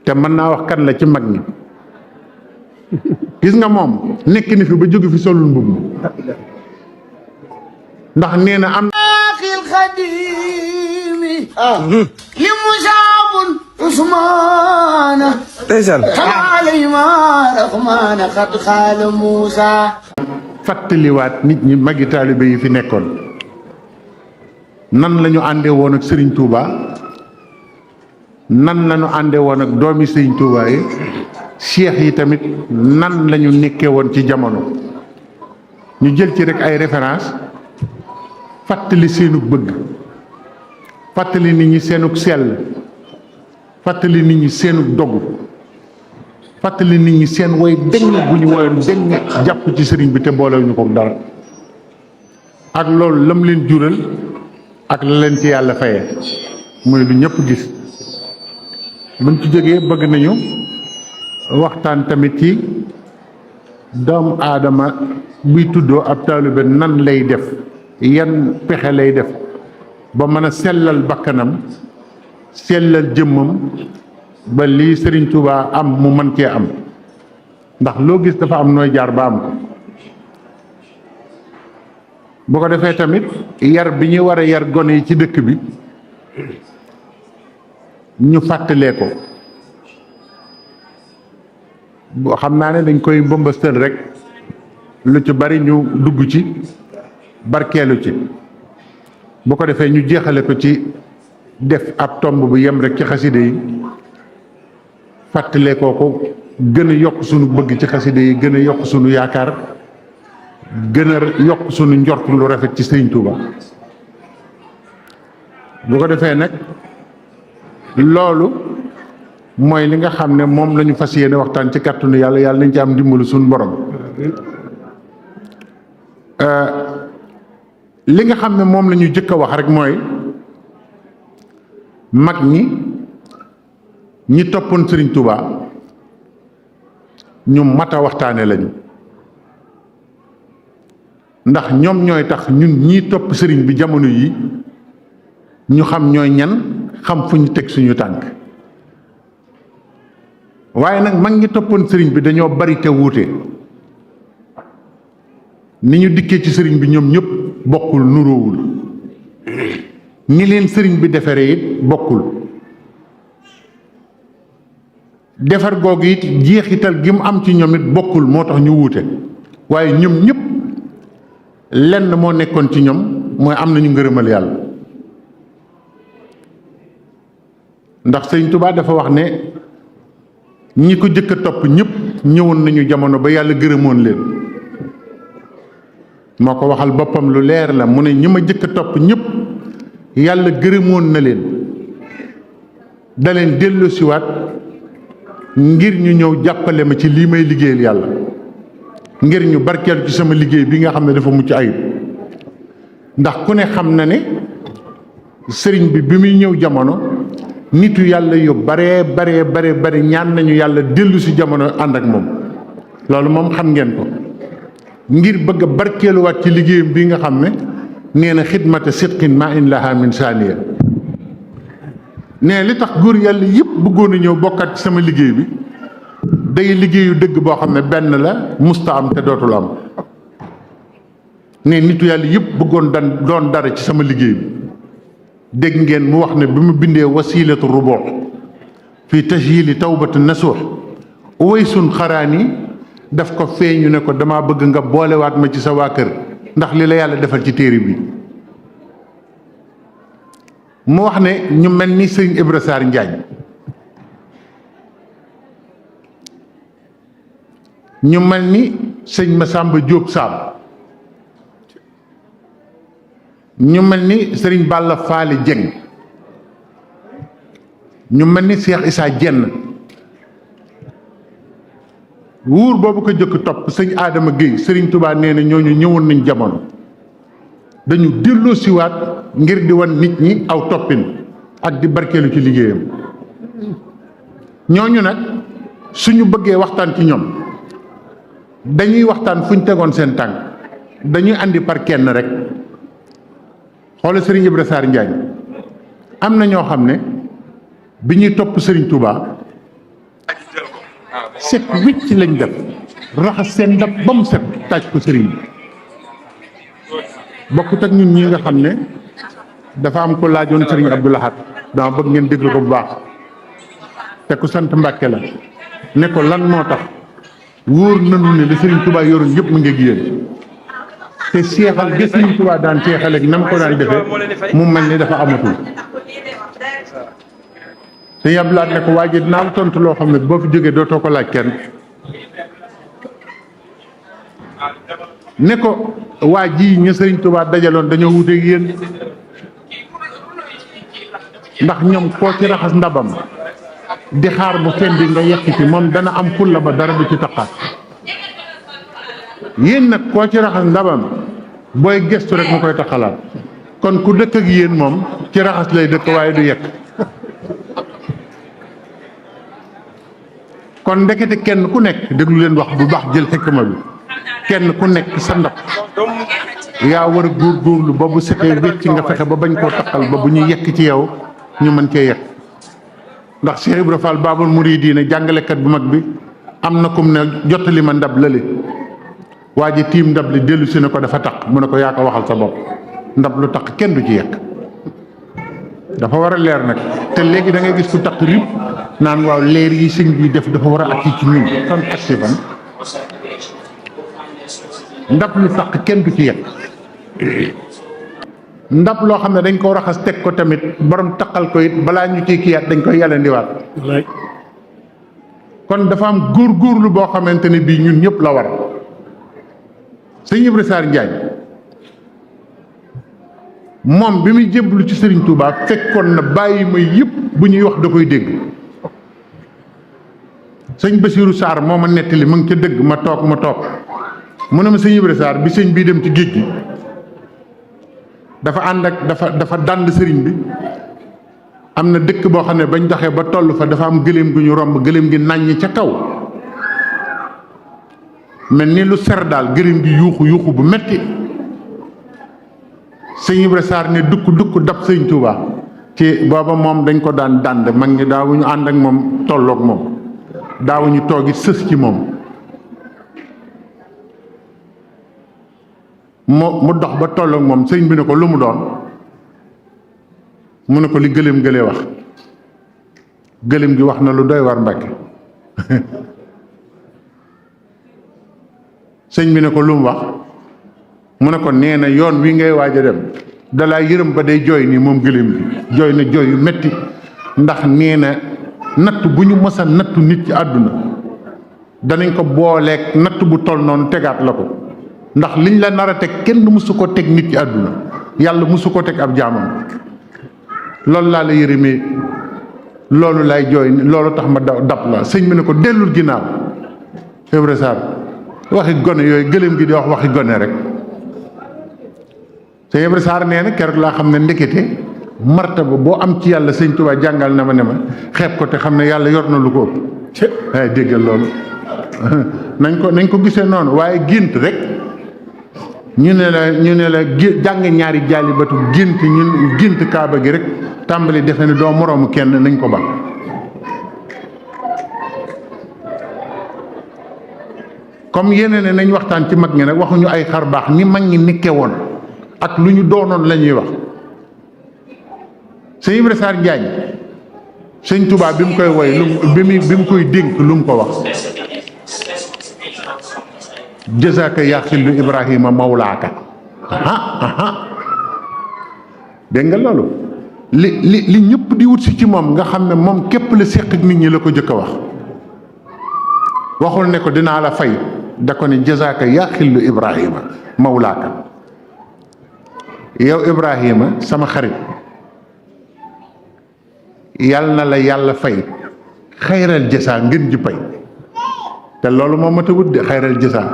te mën naa wax kan la ci mag ñi gis nga moom nekk ni fi ba jóge fi solul mbubb ndax nee na am xil xadimi li musaabun usmaana xalaalima raxmaana xat xaala Muusa fàttaliwaat nit ñi magi taalibe yi fi nekkoon nan la ñu àndee woon ak Serigne Touba nan la ñu àndee woon ak doomi Serigne Touba yi cheikh yi tamit nan la ñu nekkee woon ci jamono ñu jël ci rek ay référence fàttali seenug bëgg fàttali nit ñi seenug sell fàttali nit ñi seenug dogu fàttali nit ñi seen woy deng bu ñu woyoon deng jàpp ci sëriñ bi te boolewuñu ko dara ak loolu lam leen jural ak la leen ci yàlla faye muy lu ñëpp gis buñ ci jógee bëgg nañu waxtaan tamit ci doomu aadama buy tuddoo ab taalibe nan lay def yan pexe lay def ba mën a sellal bakkanam sellal jëmmam ba lii Serigne Touba am mu mën cee am ndax loo gis dafa am nooy jaar ba am ko bu ko defee tamit yar bi ñu war a yar gone yi ci dëkk bi ñu fàttalee ko boo xam naa ne dañ koy mbëmbëstal rek lu ci bari ñu dugg ci barkeelu ci bu ko defee ñu jeexale ko ci def ab tomb bu yem rek ci xaside yi fàttalee kooku gën a yokk sunu bëgg ci xaside yi gën a yokk sunu yaakaar gën a yokk sunu njort lu rafet ci Serigne Touba bu ko defee nag loolu mooy li nga xam ne moom la ñu fas yéene waxtaan ci kàttanu yàlla yàlla nañ ci am ndimbalu suñu borom li nga xam ne moom la ñu jëkk a wax rek mooy mag ñi toppoon Serigne Touba ñu mat a waxtaane lañu ndax ñoom ñooy tax ñun ñii topp Serigne bi jamono yi ñu xam ñooy ñan xam fu ñu teg suñu tànk waaye nag mag ñi toppoon Serigne bi dañoo bari te wuute ni ñu dikkee ci Serigne bi ñoom ñëpp bokkul nuroowul ni leen Serigne bi defaree it bokkul defar googu it jeexital gi mu am ci ñoom it bokkul moo tax ñu wuute waaye ñoom ñëpp lenn moo nekkoon ci ñoom mooy am nañu ngërëmal yàlla ndax Sëñ Touba dafa wax ne ñi ko jëkk a topp ñëpp ñëwoon nañu jamono ba yàlla gërëmoon leen moo ko waxal boppam lu leer la mu ne ñi ma jëkk a topp ñëpp yàlla gërëmoon na leen da leen delloosiwaat ngir ñu ñëw jàppale ma ci lii may liggéeyal yàlla ngir ñu barkeel ci sama liggéey bi nga xam ne dafa mucc ayib ndax ku ne xam na ne sëriñ bi muy ñëw jamono nitu yàlla yu bare ñaan nañu yàlla dellu si jamono ànd ak moom loolu moom xam ngeen ko ngir bëgg a barkeeluwaat ci liggéeyam bi nga xam ne nee na xidmata sidqin ma in laha min saaniya ne li tax góor yàlla yëpp bëggoon a ñëw bokkat ci sama liggéey bi day liggéeyu dëgg boo xam ne benn la musta am te dootul am ne nitu yàlla yëpp bëggoon doon dara ci sama liggéey bi dégg ngeen mu wax ne bi mu bindee wasilatu rubuux fii tashyili tawbatu nasuux uwaysun xaraani daf ko feeñu ne ko dama bëgg nga boolewaat ma ci sa waa kër ndax li la yàlla defal ci téere bi mu wax ne ñu mel ni sëñ Ibra Sarr Njaañ ñu mel ni sëñ Masamba Diop Saam ñu mel ni sëriñ Balla Faali Jeng ñu mel ni Cheikh Issa Jenn wuur boobu ko jëkk topp sëñ Adama Guèye sëriñ Touba nee na ñooñu ñëwoon nañ jamono dañu delloo siwaat ngir di wan nit ñi aw toppin ak di barkeelu ci liggéeyam ñooñu nag suñu bëggee waxtaan ci ñoom dañuy waxtaan fu ñu tegoon seen tànk dañuy andi par kenn rek xoolal Serigne Ibra Sarr Njaañ am na ñoo xam ne bi ñuy topp Serigne Touba set wicc lañ def raxas seen ndab ba mu set taaj ko sëriñ bi bokkut ak ñun ñi nga xam ne dafa am ko laajoon sëriñ Abdou Lahad dama bëgg ngeen déglu ko bu baax te ku sant Mbàkke la ne ko lan moo tax wóor nañu ne li sëriñ Touba yoroon yëpp mu ngi ak yéen te seexal gi sëriñ Touba daan seexal ak nam ko daan defee mu mel ni dafa amatul te yablaat ne ko waa ji dinaa la tontu loo xam ne boo fi jógee dootoo ko laaj kenn ne ko waa ji ñu sëriñ Touba dajaloon dañoo wuteeg yéen ndax ñoom koo ci raxas ndabam di xaar bu fendi nga yekk ci moom dana am fulla ba dara du ci taqaat yéen nag koo ci raxas ndabam booy gestu rek mu koy taxalaat kon ku dëkk ak yéen moom ci raxas lay dëkk waaye du yekk kon ndekete kenn ku nekk déglu leen wax bu baax jël xikma bi kenn ku nekk sa ndab yaa war a góorgóorlu ba bu setee wécc nga fexe ba bañ koo taqal ba bu ñuy yekk ci yow ñu mën cee yekk ndax Cheikh Ibra Fall Baabul Mouride jàngalekat bu mag bi am na kum ne jottali ma ndab lële waa ji tiim ndab li dellu si ne ko dafa taq mu ne ko yaa ko waxal sa bopp ndab lu taq kenn du ci yekk dafa war a leer nag te léegi da ngay gis ku taq rib naan waaw leer yi sëñ bi def dafa war a agsi ci ñun fan agsi fan ndab lu taq kenn du ci yekk ndab loo xam ne dañ ko raxas teg ko tamit borom taqal ko it balaa ñu ciy kiyaat dañ koy yàllandiwaat kon dafa am góorgóorlu boo xamante ne bii ñun ñëpp la war sëñ Ibra Sarr Njaañ moom bi muy jébbalu ci Serigne Touba fekkoon na bàyyi ma yëpp bu ñuy wax da koy dégg sëñ Basiiru Sarr moo ma nettali mu ngi ca dëgg ma toog mu ne ma sëñ Ibra Sarr bi sëñ bii dem ci géej gi dafa ànd ak dafa dànd sëriñ bi am na dëkk boo xam ne bañ doxee ba toll fa dafa am gëléem gu ñu romb gëléem gi nàññi ca kaw mel ni lu ser daal gëléem gi yuuxu bu metti sëñ Ibra Sarr ne dukk dab sëñ Touba ci booba moom dañ ko daan dànd mag ñi daawuñu ànd ak moom tolloog moom daawuñu toogit sës ci moom mu dox ba tolloog moom sëñ bi ne ko lu mu doon mu ne ko li gëléem gëlee wax gëléem gi wax na lu doy war Mbàkke sëñ bi ne ko lu mu wax mu ne ko nee na yoon wi ngay waaj a dem dalaa yërëm ba day jooy nii moom gëléem gi jooy na jooy yu metti ndax nee na natt bu ñu mës a nattu nit ci àdduna danañ ko booleeg natt bu toll noonu tegaat la ko ndax liñ la nar a teg kenn mësu ko teg nit ci àdduna yàlla mësu ko teg ab jaamam loolu laa la yërëmee loolu lay jooy loolu tax ma dab la sëñ bi ne ko dellul ginnaaw Ibra Sarr waxi gone yooyu gëléem gi di wax waxi gone rek sëñ Ibra Sarr nee na keroog laa xam ne ndekete martaba boo am ci yàlla sëñ Touba jàngal na ma xeeb ko te xam ne yàlla yor na lu ko ëpp ay déggal loolu nañ ko gisee noonu waaye gént rek ñu ne la jàng ñaari jaali batu gént kaaba gi rek tàmbali defe ne doo moroomu kenn nañ ko ba comme yeneen ne nañ waxtaan ci mag ñi nag waxuñu ay xar baax ni mag ñi nekke woon ak lu ñu doonoon la ñuy wax sëñ Ibra Sarr Njaañ sëñ Touba bi mu koy woy bi mu koy dénk lu mu ko wax jësaaka yaa xillu Ibrahima mawlaaka dégg nga loolu li ñëpp di wut si ci moom nga xam ne moom képp la séq ak nit ñi la ko jëkk a wax waxul ne ko dinaa la fay da ko ne jësaaka yaa xillu Ibrahima mawlaaka yow Ibrahima sama xarit yàlla na la yàlla fay xayral jësaa ngeen ji pay te loolu moo mat a wut de xayral jësaa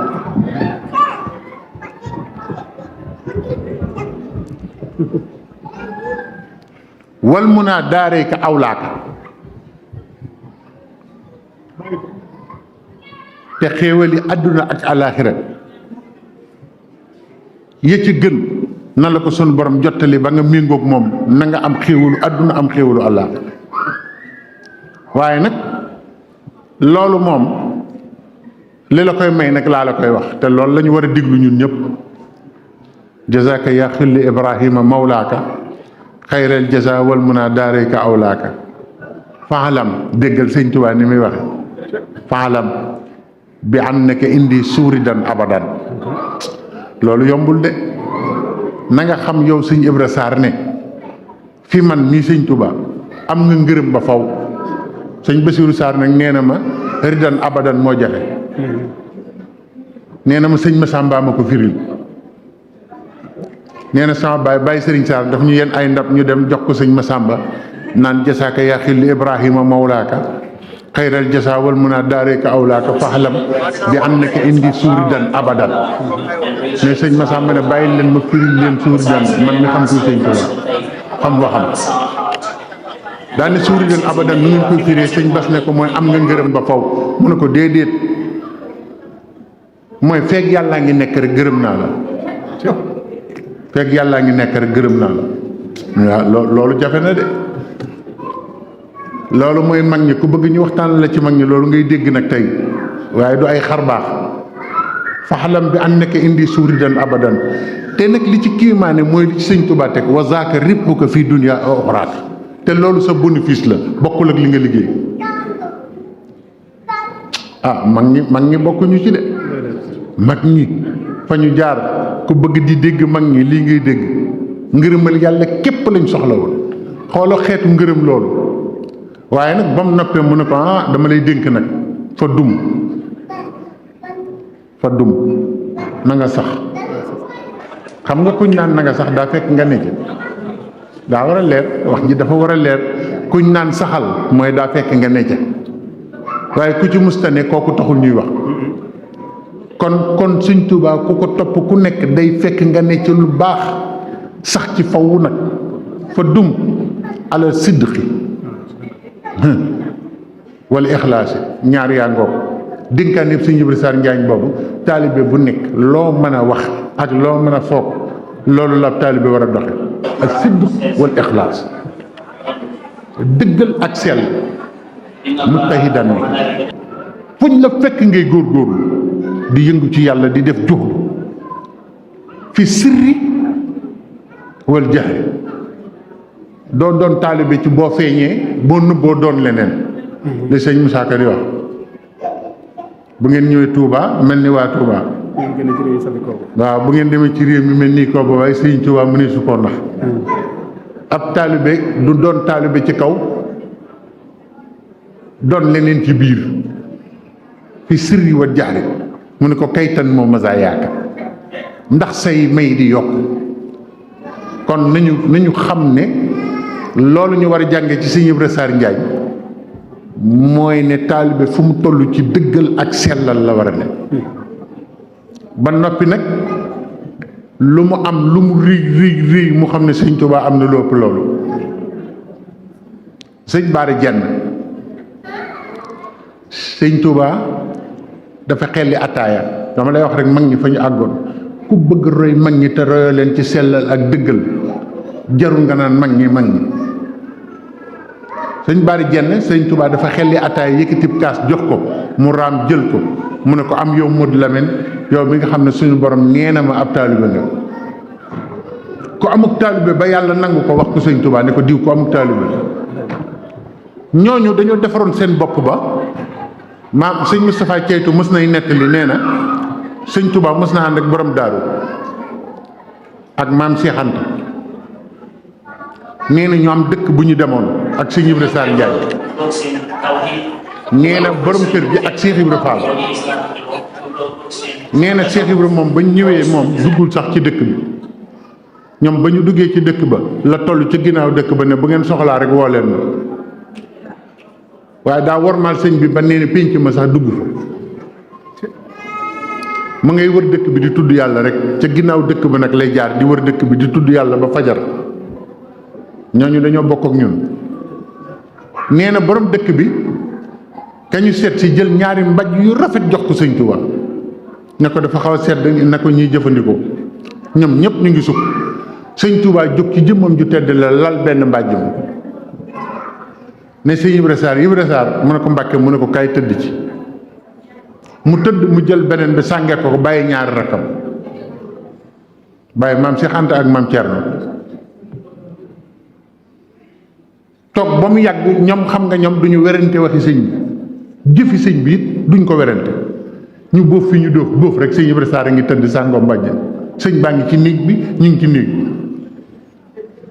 wal mun a daaree ka awlaaka te xéewali àdduna ak alaaxira ya ci gën na la ko sunu borom jottali ba nga méngoog moom na nga am xéewalu àdduna am xéewalu alaaxira waaye nag loolu moom li la koy may nag laa la koy wax te loolu la ñu war a diglu ñun ñëpp jazaaka yaa xilli ibrahima mawlaaka xayral jaza wal muna daarayka awlaaka faalam déggal sëñ Tuubaa ni muy waxe faalam bi annaka indi suuridan abadan loolu yombul de na nga xam yow sëñ Ibra Sarr ne fi man mii sëñ Tuubaa am nga ngërëm ba faw sëñ Basiiru Sarr nag nee na ma ridan abadan moo jafe nee na ma sëñ Masamba ma ko firil nee na sama Baye Serigne Sarr daf ñu yenn ay ndab ñu dem jox ko sëñ Masamba naan jasaaka yaa xilli ibrahima mawlaaka xayral jasa wal muna daareeka awlaaka faxlam bi annaka indi suuridan abadan ne sëñ Masamba ne bàyyi leen ma firil leen suuridan man mi xam kuy sëñ Tuubaa xam waxam daane suuridan abadan nu ngeen koy firee sëñ Bas ne ko mooy am nga ngërëm ba faw mu ne ko déedéet mooy feeg yàllaa ngi nekk rek gërëm naa la fekk yàllaa ngi nekk rek gërëm naa la waaw loolu jafe na de loolu mooy mag ñi ku bëgg ñu waxtaan la ci mag ñi loolu ngay dégg nag tey waaye du ay xar baax faxalam bi annaka indi suuridan abadan te nag li ci kiimaane mooy li ci sëñ Tuubaa teg wa zaaka ribhuka fii dunya aw uxraak te loolu sa bénéfice la bokkul ak li nga liggéey mag ñi bokkuñu ci de mag ñi fa ñu jaar ku bëgg di dégg mag ñi lii ngay dégg ngërëmal yàlla képp lañ soxla woon xooloo xeetu ngërëm loolu waaye nag ba mu noppee mu ne ko dama lay dénk nag fa dum na nga sax xam nga kuñ naan na nga sax daa fekk nga ne ci daa war a leer wax ji dafa war a leer kuñ naan saxal mooy daa fekk nga ne ca waaye ku ci mustane kooku taxul ñuy wax kon sëñ Tuubaa ku ko topp ku nekk day fekk nga ne ci lu baax sax ci fawu nag fa dum ala sidqi wala ixlaasi ñaar yaa ngoog dénkaan yëpp sëñ Ibra Sarr Njaañ boobu taalibe bu nekk loo mën a wax ak loo mën a foog loolu la taalibe war a doxe ak sidq wal ixlaas dëggal ak sell mujtahidan ni fuñ la fekk ngay góorgóorlu di yëngu ci yàlla di def juhdu fi sirri wal jahri doo doon taalibe ci boo feeñee boo nëbboo doon leneen li sëñ Moussa Ka di wax bu ngeen ñëwee Touba mel ni waa Touba waaw bu ngeen demee ci réew mi mel nii kooba waaye sëñ Touba mu ne su koo ndax ab taalibe du doon taalibe ci kaw doon leneen ci biir fi sirri wal jahri mu ne ko kaytan moo masa yaaka ndax say may di yokk kon nañu xam ne loolu ñu war a jànge ci sëñ Ibra Sarr Njaañ mooy ne taalibe fu mu toll ci dëggal ak sellal la war a ne ba noppi nag lu mu am lu mu rëy mu xam ne sëñ Tuubaa am na lu ëpp loolu sëñ Baara Jenn sëñ Tuubaa dafa xelli ataaya dama lay wax rek mag ñi fa ñu àggoon ku bëgg roy mag ñi te royoo leen ci sellal ak dëggal jarul nga naan mag ñi sëñ Bari Jenn sëñ Touba dafa xelli ataaya yëkkatib kaas jox ko mu raam jël ko mu ne ko am yow Modou Lamine yow bi nga xam ne suñu borom nee na ma ab taalibe nga ku amuk taalibe ba yàlla nangu ko wax ko sëñ Touba ne ko diw ku amuk taalibe ñooñu dañoo defaroon seen bopp ba maam sëñ Moustapha Ceytu mës nay nettali nee na sëñ Touba mës na ànd ak borom daaru ak maam Cheikh Anta nee na ñu am dëkk bu ñu demoon ak sëñ Ibra Sarr Njaay nee na borom kër gi ak Cheikh Ibra Fall nee na Cheikh Ibra moom ba ñu ñëwee moom duggul sax ci dëkk bi ñoom ba ñu duggee ci dëkk ba la toll ci ginnaaw dëkk ba ne bu ngeen soxlaa rek woo leen ma waaye daa wormaal sëñ bi ba nee na pénc ma sax dugg fa ma ngay wër dëkk bi di tudd yàlla rek ca ginnaaw dëkk ba nag lay jaar di wër dëkk bi di tudd yàlla ba fajar ñooñu dañoo bokk ak ñun nee na borom dëkk bi kañu seet si jël ñaari mbaj yu rafet jox ko sëñ Tuubaa ne ko dafa xaw a sedd na ko ñuy jëfandikoo ñoom ñëpp ñu ngi sukk sëñ Tuubaa jóg ci jëmmam ju tedd la lal benn mbàjj mi ne sëñ Ibra Sarr mu ne ko Mbàkke mu ne ko kaay tëdd ci mu tëdd mu jël beneen bi sàngee ko bàyyi ñaari rakkam bàyyi maam Cheikh Anta ak maam Thierno toog ba mu yàgg ñoom xam nga ñoom duñu werante waxi sëñ bi jëfi sëñ bi it duñ ko werante ñu bóof fi ñu bóof rek sëñ Ibra Sarr a ngi tëdd sàngoo mbàjj sëñ baa ngi ci néeg bi ñu ngi ci néeg bi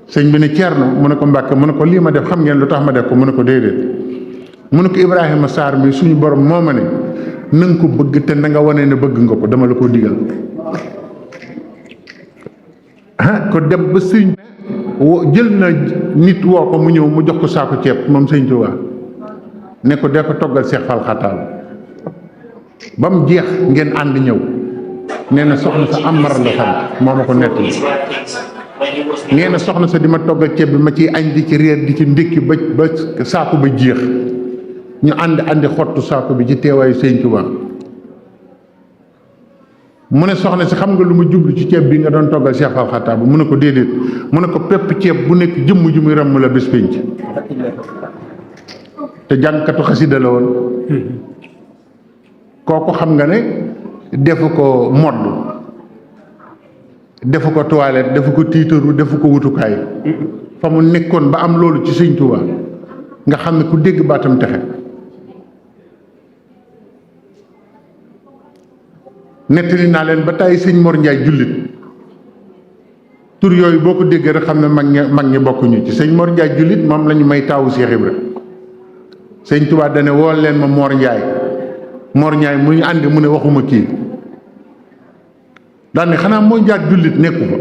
sëñ bi ne Thierno mu ne ko Mbàkke mu ne ko lii ma def xam ngeen lu tax ma def ko mu ne ko déedéet mu ne ko Ibrahima Sarr mi suñu borom moo ma ne na nga ko bëgg te na nga wane ne bëgg nga ko dama la ko digal ko dem ba sëñ jël na nit woo ko mu ñëw mu jox ko saako ceeb moom sëñ Touba ne ko dee ko toggal Cheikh Fall Xataal ba mu jeex ngeen ànd ñëw nee na soxna sa Amar la sant moo ma ko nettali nee na soxna sa di ma toggal ceeb bi ma ciy añ di ci réer di ci ndékki ba saako ba jeex ñu andi xottu saako bi ci teewaayu sëñ Touba mu ne soxna si xam nga lu ma jublu ci ceeb bi nga doon toggal Cheikh Fall Xataal mu ne ko déedéet mu ne ko pepp ceeb bu nekk jëmm ju muy ràmm la bés pénc te jàngkatu xasida la woon kooku xam nga ne defu ko modd defu ko toilette defu ko tiitaru defu ko wutukaay fa mu nekkoon ba am loolu ci sëñ Touba nga xam ne ku dégg baatam texe nettali naa leen ba tàyyi sëñ Mor Ndiaye jullit tur yooyu boo ko déggee rek xam ne mag ñi bokkuñu ci sëñ Mor Ndiaye jullit moom la ñu may taawu Cheikh Ibra sëñ Touba dane wool leen ma Mor Ndiaye mu ñu àndi mu ne waxuma kii daane xanaa moo jaar jullit nekku fa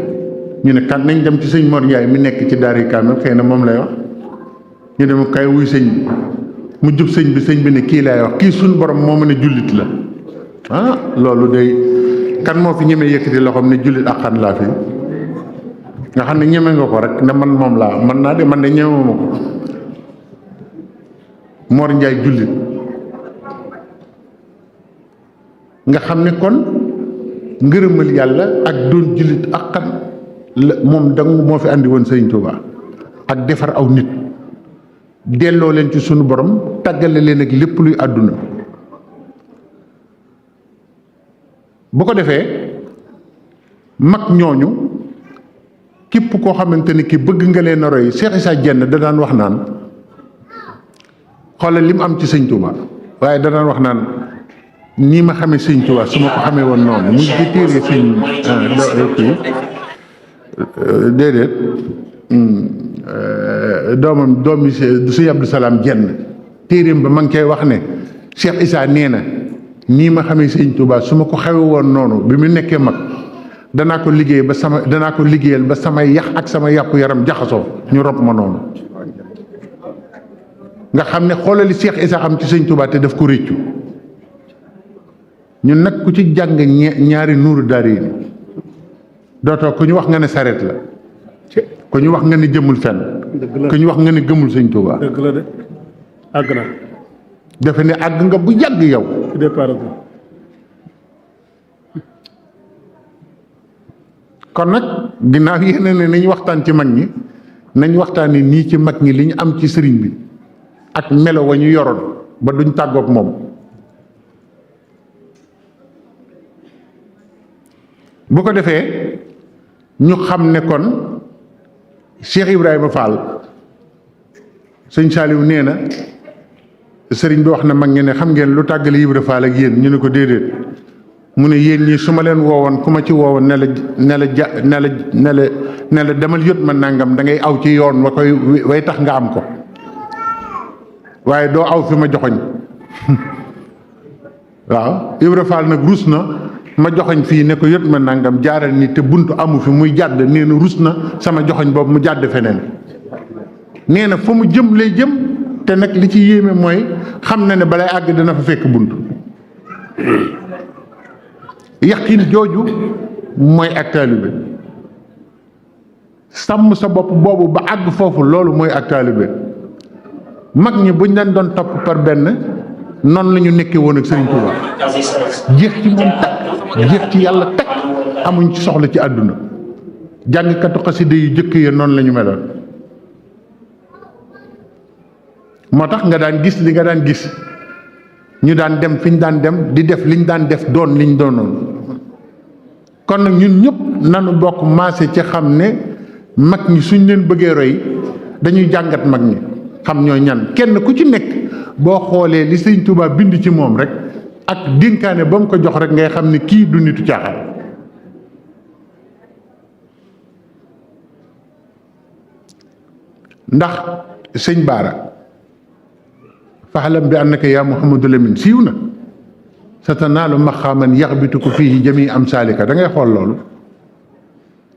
ñu ne kan nañ dem ci sëñ Mor Ndiaye mi nekk ci daari kaamel xëy na moom lay wax ñu dem kay wuy sëñ bi mu jub sëñ bi ne kii lay wax kii suñ borom moo mën a jullit la ah loolu day kan moo fi ñemee yëkkati loxoom ne jullit ak xan laa fi nga xam ne ñeme nga ko rek ne man moom laa man naa de man de ñemewuma ko Mor Ndiaye jullit nga xam ne kon ngërëmal yàlla ak doon jullit ak xan la moom dang moo fi andi woon Sëriñ Touba ak defar aw nit delloo leen ci sunu borom tàggale leen ak lépp luy àdduna bu ko defee mag ñooñu képp koo xamante ni ki bëgg nga leen a roy Cheikh Issa Diène da daan wax naan xoolal li mu am ci sëñ Touba waaye da daan wax naan nii ma xamee sëñ Touba su ma ko xamee woon noonu mu di téere sëñ kii déedéet doomi sëñ Abdou Salaam Diène téeréem ba ma ngi koy wax ne Cheikh Issa nee na nii ma xamee sëñ Touba su ma ko xewe woon noonu bi mu nekkee mag danaa ko liggéeyal ba samay yax ak sama yàpp yaram jaxasoo ñu rob ma noonu nga xam ne xoolali Cheikh Issa xam ci sëñ Touba te daf ko réccu ñun nag ku ci jàng ñaari nuuru daari yi dootoo ku ñu wax nga ne sareet la ku ñu wax nga ne jëmul fenn ku ñu wax nga ne gëmul sëñ Touba dëgg la de àgg na defe ne àgg nga bu yàgg yow ci départ kon nag ginnaaw yéen ne nañu waxtaan ci mag ñi nañ waxtaane nii ci mag ñi li ñu am ci sëriñ bi ak melo wa ñu yoroon ba duñ tàggoog moom bu ko defee ñu xam ne kon Cheikh Ibrahima Fall sëñ Saliou nee na sëriñ bi wax na mag ñi ne xam ngeen lu tàggale Ibra Fall ak yéen ñu ne ko déedéet mu ne yéen ñii su ma leen woowoon ku ma ci woowoon ne la demal yot ma nangam da ngay aw ci yoon wa koy way tax nga am ko waaye doo aw fi ma joxoñ waaw Ibra Fall nag rus na ma joxoñ fii ne ko yot ma nangam jaaral ni te buntu amu fi muy jàdd nee na rus na sama joxoñ boobu mu jàdd feneen nee na fa mu jëm lay jëm te nag li ci yéeme mooy xam na ne balay àgg dana fa fekk bunt yaqin jooju mooy ak taalibe sàmm sa bopp boobu ba àgg foofu loolu mooy ak taalibe mag ñi buñ leen doon topp par benn noonu la ñu nekkee woon ak Serigne Touba jeex ci moom takk jeex ci yàlla takk amuñ ci soxla ci àdduna jàngkatu xasida yu jëkk ya noonu la ñu meloon moo tax nga daan gis li nga daan gis ñu daan dem fi ñu daan dem di def liñ daan def doon liñ doonoon. kon nag ñun ñëpp nanu bokk maase ci xam ne mag ñi suñ leen bëggee roy dañuy jàngat mag ñi xam ñoo ñan kenn ku ci nekk boo xoolee li Sëriñ Touba bind ci moom rek ak dénkaane ba mu ko jox rek ngay xam ne kii du nitu caaxaan. ndax sëñ Baara faxalam bi annaka yaa Muhammadu Lamin siiw na sa tanaalu maqaaman yaxbituku fii jami am saalika da ngay xool loolu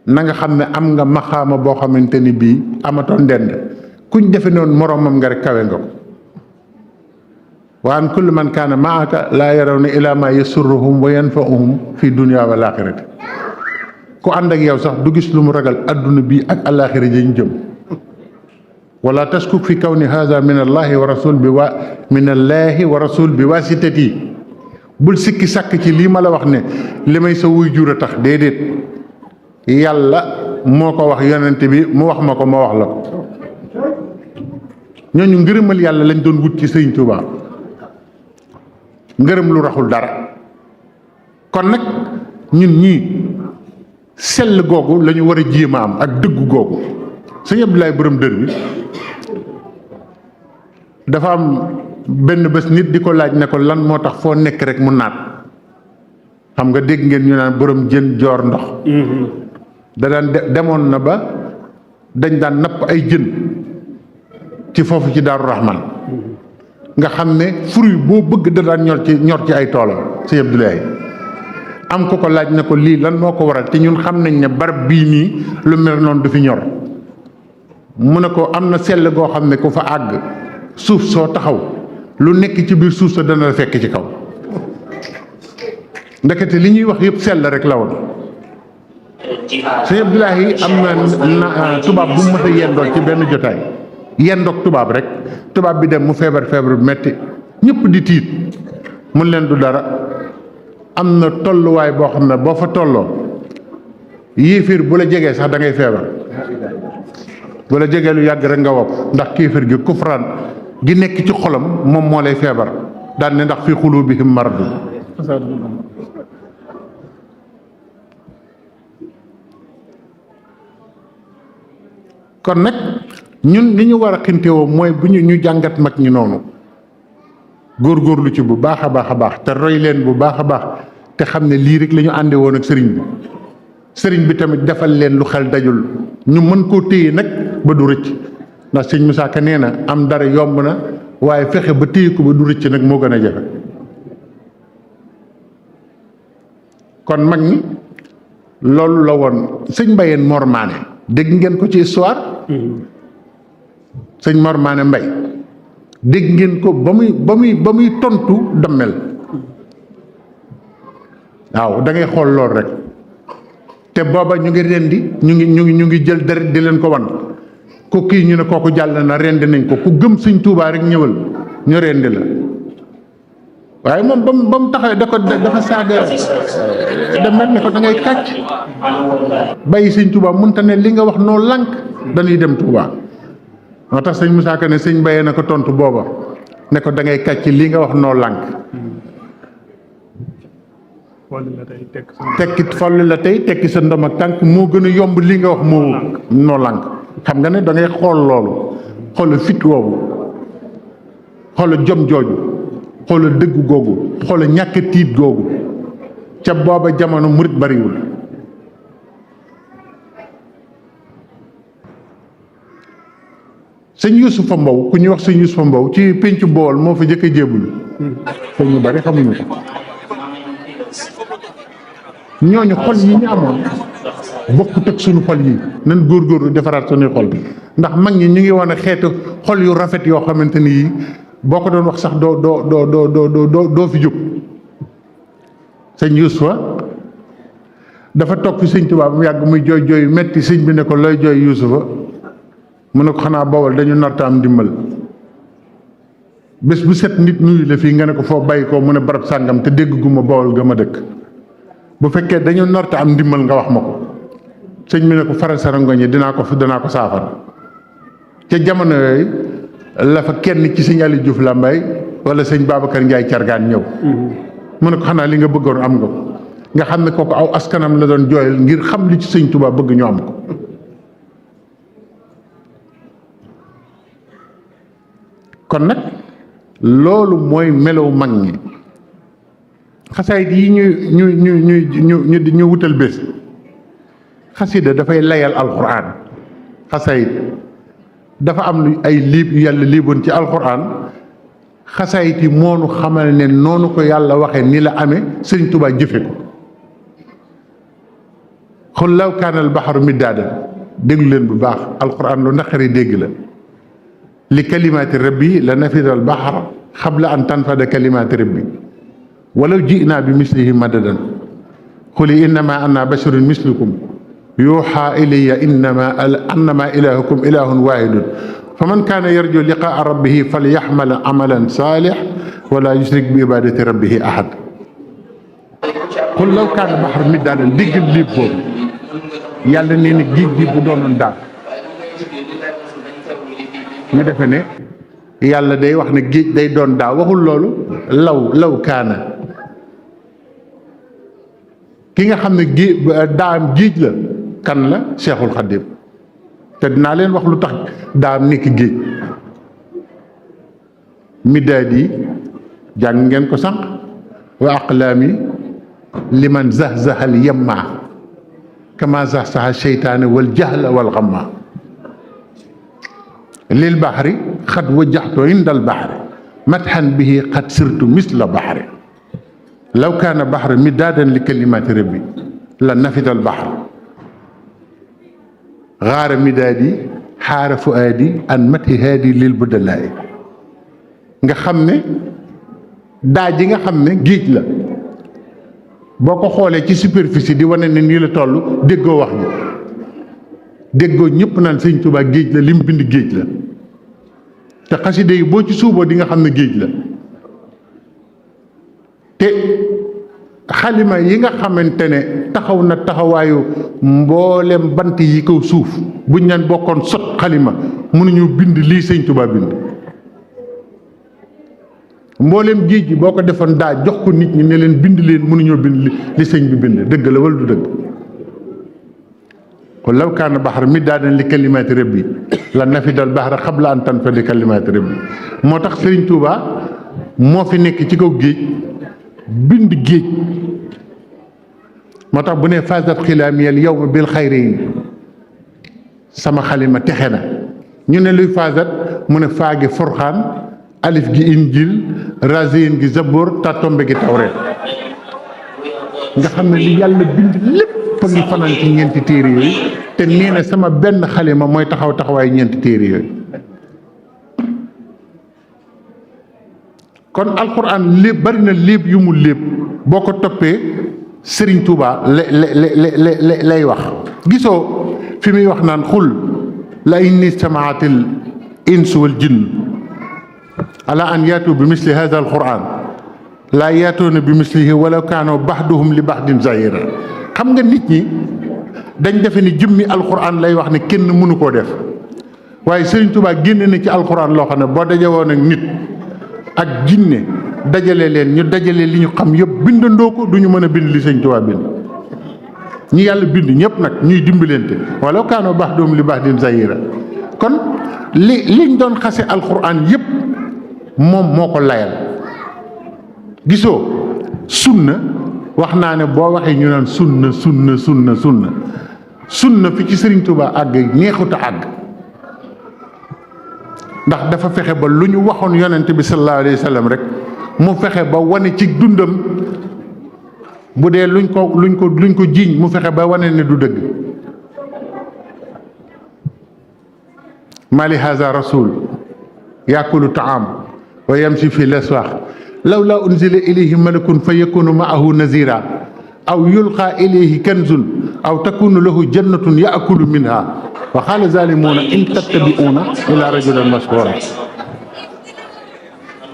na nga xam ne am nga maqaama boo xamante ni bii amatoon ndend kuñ defe noonu moroomam nga rek kawe nga ko wa an kulli man kaana maaka laa yarawna ilaa ma yasurruhum wa yanfa'uhum fi dunya wal aaxirati ku ànd ak yow sax du gis lu mu ragal adduna bii ak alaaxira jañ jëm wala taskuk fi kawni haza min allahi wa rasul bi wasitati bul sikki sàkk ci lii ma la wax ne li may sa wuy jur a tax déedéet yàlla moo ko wax yonent bi mu wax ma ko ma wax la ko ñooñu ngërëmal yàlla lañ doon wut ci Sëriñ Touba ngërëm lu raxul dara kon nag ñun ñii sell googu la ñu war a jéem a am ak dëggu googu sëñ Abdoulaye borom dër bi dafa am benn bés nit di ko laaj ne ko lan moo tax foo nekk rek mu naat xam nga dégg ngeen ñu naan borom jën joor ndox da daan demoon na ba dañ daan napp ay jën ci foofu ci Daaru Rahman nga xam ne fruit boo bëgg da daan ñor ci ay toolam sëñ Abdoulaye am ko ko laaj ne ko lii lan moo ko waral te ñun xam nañ ne barab bii nii lu mel noonu du fi ñor mu ne ko am na sell goo xam ne ku fa àgg suuf soo taxaw lu nekk ci biir suuf sa dana la fekk ci kaw ndekete li ñuy wax yëpp sell rek la woon. sëñ Abdoulaye am na tubaab bu mu mës a yendool ci benn jotaay yendoog tubaab rek tubaab bi dem mu feebar bu metti ñëpp di tiit mun leen du dara am na tolluwaay boo xam ne boo fa tolloo yéefir bu la jegee sax da ngay feebar bu la jegee lu yàgg rek nga wopp ndax kéefir gi kufraan gi nekk ci xolam moom moo lay feebar daan ne ndax fi xuluubihim marad kon nag ñun li ñu war a xintewoo mooy bu ñu jàngat mag ñi noonu góorgóorlu ci bu baax a baax te roy leen bu baax a baax te xam ne lii rek la ñu ànde woon ak sëriñ bi tamit defal leen lu xel dajul ñu mën koo téye nag ba du rëcc ndax sëñ Moussa Ka nee na am dara yomb na waaye fexe ba téye ko ba du rëcc nag moo gën a jafe kon mag ñi loolu la woon sëñ Mbayeen Mor Maane dégg ngeen ko ci histoire sëñ Mor Maane Mbay dégg ngeen ko ba muy tontu dammel waaw da ngay xool lool rek te booba ñu ngi rendi ñu ngi jël deret di leen ko wan ko kii ñu ne kooku jàll na rendi nañ ko ku gëm sëñ Tuubaa rek ñëwal ñu rendi la waaye moom ba mu taxawee dafa saaga da mel ne ko da ngay kàcc bàyyi sëñ Tuubaa mënta ne li nga wax noo lànk dañuy dem Tuubaa moo tax sëñ Moussa Ka ne sëñ Mbayee na ko tontu booba ne ko da ngay kàcc li nga wax noo lànk folli la tey tekki sa ndom ak tànk moo gën a yomb li nga wax moo noo lànk xam nga ne da ngay xool loolu xoola fit woowu xoola jom jooju xoola dëgg googu xoola ñàkk tiit googu ca booba jamono murit bariwul sëñ Yuusufa Mbow ku ñuy wax sëñ Yuusufa Mbow ci péncu Bawol moo fa jëkk a jébbalu sëñ ñu bari xamuñu ko ñooñu xol yi ñu amoon bokkut ak suñu xol yi nan góorgóorlu defaraat suñuy xol ndax mag ñi ñu ngi wane xeetu xol yu rafet yoo xamante ni yi boo ko doon wax sax doo fi jóg sëñ Yuusufa dafa toog fi sëñ Tuubaa mu yàgg muy jooy jooy metti sëñ bi ne ko looy jooy Yuusufa mu ne ko xanaa Bawol dañu narta am ndimbal bés bu set nit nuyu la fii nga ne ko foo bàyyi ko mu ne barab sàngam te dégg gu ma Bawol ga ma dëkk bu fekkee dañu narta am ndimbal nga wax ma ko sëñ bi ne ko faral sa rangoñ yi danaa ko saafara ca jamono yooyu la fa kenn ci sëñ Aliou Diouf Lambaye wala sëñ Babacar Ndiaye Cargaan ñëw mu ne ko xanaa li nga bëggoon am nga ko nga xam ne kooku aw askanam la doon jooyal ngir xam li ci sëñ Touba bëgg ñu am ko kon nag loolu mooy melow mag ñi xasaayit yi ñu wutal bés xasida dafay layal alxuraan xasaayit dafa am lu ay liib yàlla liiboon ci alxuraan xasaayit yi moonu xamal ne noonu ko yàlla waxe ni la amee sëñ Touba jëfe ko xul law kaana al baxaru middaadan déglu leen bu baax alxuraan lu naqari dégg la li kalimaati rabbi la nafida al baxar xabla an tanfada kalimaati rabbi walaw ji'naa bi mislihi madadan xuli innama ana basharun mislukum yuuxa ilayya annama ilahukum ilahun waahidun faman kaana yarju liqaa rabbihi falyaxmal amalan saalix wala yushrik bi ibadati rabbihi ahad xul law kaana baxar middaadan déggal léeb boobu yàlla nee na géej gi bu doonoon daal ñu defe ne yàlla day wax ne géej day doon daa waxul loolu law kaana ki nga xam ne daam géej la kan la Cheikhul Khadim te dinaa leen wax lu tax daam nekk géej middaad yi jàng ngeen ko sànq wa aqlaami liman zahzahal yemma kama zahzaha seytaane wal jahla wal xamma lil baxri xat wajjaxtoo indal baxri matxan bihi xat sirtu misla baxri law kaana baxri middaadan li kalimaati rabbi la nafidal baxri xaara middaadi xaara fuaadi an mati haadi lil buddalaay nga xam ne daa ji nga xam ne géej la boo ko xoolee ci superficie di wane ne nii la toll déggoo wax ji déggoo ñëpp naan sëñ Touba géej la lim bind géej la te xaside yi boo ci suuboo di nga xam ne géej la te xalima yi nga xamante ne taxaw na taxawaayu mboolem bant yi kaw suuf buñ leen bokkoon sot xalima mënuñu bind lii sëñ Touba bind mboolem géej gi boo ko defoon daa jox ko nit ñi ne leen bind leen mënuñoo bind li sëñ bi bind dëgg la wala du dëgg kon law kaana baxar middaadan li kalimaati rabbi la nafidal baxra xabla an tanfada kalimaati rabbi moo tax Serigne Touba moo fi nekk ci kaw géej bind géej moo tax bu ne fasat xilaamiyal yow ma bil xayri yi sama xalima texe na ñu ne luy fasat mu ne faagi furxaan alif gi injil rasin gi zabor tatombe gi tawreet nga xam ne li yàlla bind lépp a ngi fanaan ci ñeenti téere yooyu te nee na sama benn xalima mooy taxaw taxawaay ñeenti téere yooyu kon alxuraan lépp bari na lépp yu mu lépp boo ko toppee Serigne Touba lay wax gisoo fi muy wax naan xul la inni samaatil insu wal jinn ala an yaatu bi misli hada alquran laa yaatuuna bi mislihi walaw kaanu baxduhum li baxdin zahira xam nga nit ñi dañ defe ni jëmmi alquran lay wax ne kenn mënu koo def waaye Serigne Touba génne na ci alquran loo xam ne boo daje woon ak nit ak jinne dajale leen ñu dajale li ñu xam yëpp bindandoo ko du ñu mën a bind li Serigne Touba bind ñi yàlla bind ñëpp nag ñuy dimbalante walaw kaanu baxduhum li baxdin zahira kon liñ doon xase alquran yëpp moom moo ko layal gisoo sunna wax naa ne boo waxee ñu naan sunna fi ci Serigne Touba àgg neexut a àgg ndax dafa fexe ba lu ñu waxoon yonent bi sallallahu alayhi wa sallam rek mu fexe ba wane ci dundam bu dee luñ ko jiiñ mu fexe ba wane ne du dëgg mali haza rasul yakulu taam wa yamshi fi laswaax lawlaa unzila ilayhi malakun fa yakunu maahu nazira aw yulqa ilayhi kanzun aw takunu lahu jannatun yaakulu minha wa qaala zalimuuna in tattabi'uuna illa rajulan mashhura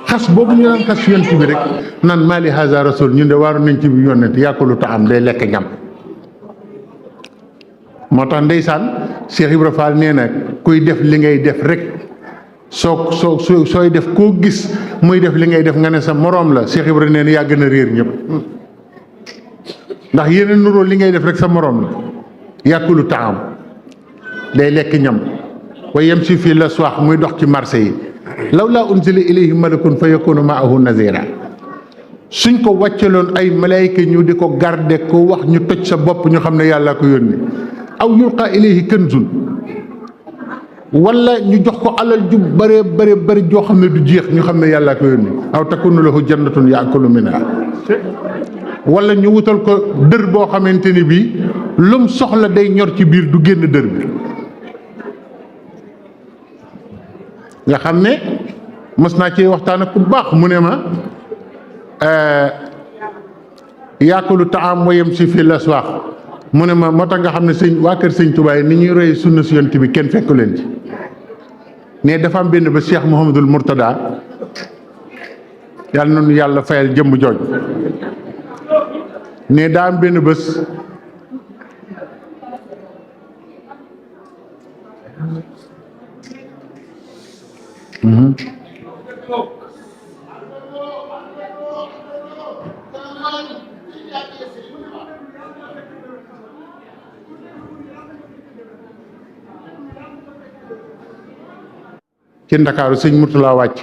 xas boobu ñu naan xas yonent bi rek naan mali haza rasul ñun de waaru nañ ci bi yonent yakulu taam day lekk ñam moo tax ndeysaan Cheikh Ibra Fall nee na kuy def li ngay def rek sooy def koo gis muy def li ngay def nga ne sa moroom la Cheikh Ibra nee na yaa gën a réer ñëpp ndax yeneen nuroo li ngay def rek sa moroom la yàkkulu taam day lekk ñam wa yamshi fii laswaax muy dox ci marché yi law laa unzila ilayhi malakun fa yakunu maahu nazira suñ ko wàcceloon ay malaayka ñu di ko garde ko wax ñu toj sa bopp ñu xam ne yàlla ko yónni aw yulqa ilayhi kanzun wala ñu jox ko alal ju bëri joo xam ne du jeex ñu xam ne yàlla ko yónni aw takunu lahu jannatun yaakulu minha wala ñu wutal ko dër boo xamante ni bii lum soxla day ñor ci biir du génn dër bi nga xam ne mës naa ci waxtaan ak ku baax mu ne ma yaakulu taam wa yamshi fi laswaax mu ne ma moo tax nga xam ne sëñ waa kër sëñ Touba ni ñuy roy sunna si yonent bi kenn fekku leen ci ne dafa am benn ba Cheikh Mouhamadul Mourtada yàlla noonu yàlla fayal jëmm jooj ne daa am benn bés ci Ndakaaru sëñ Murtala wàcc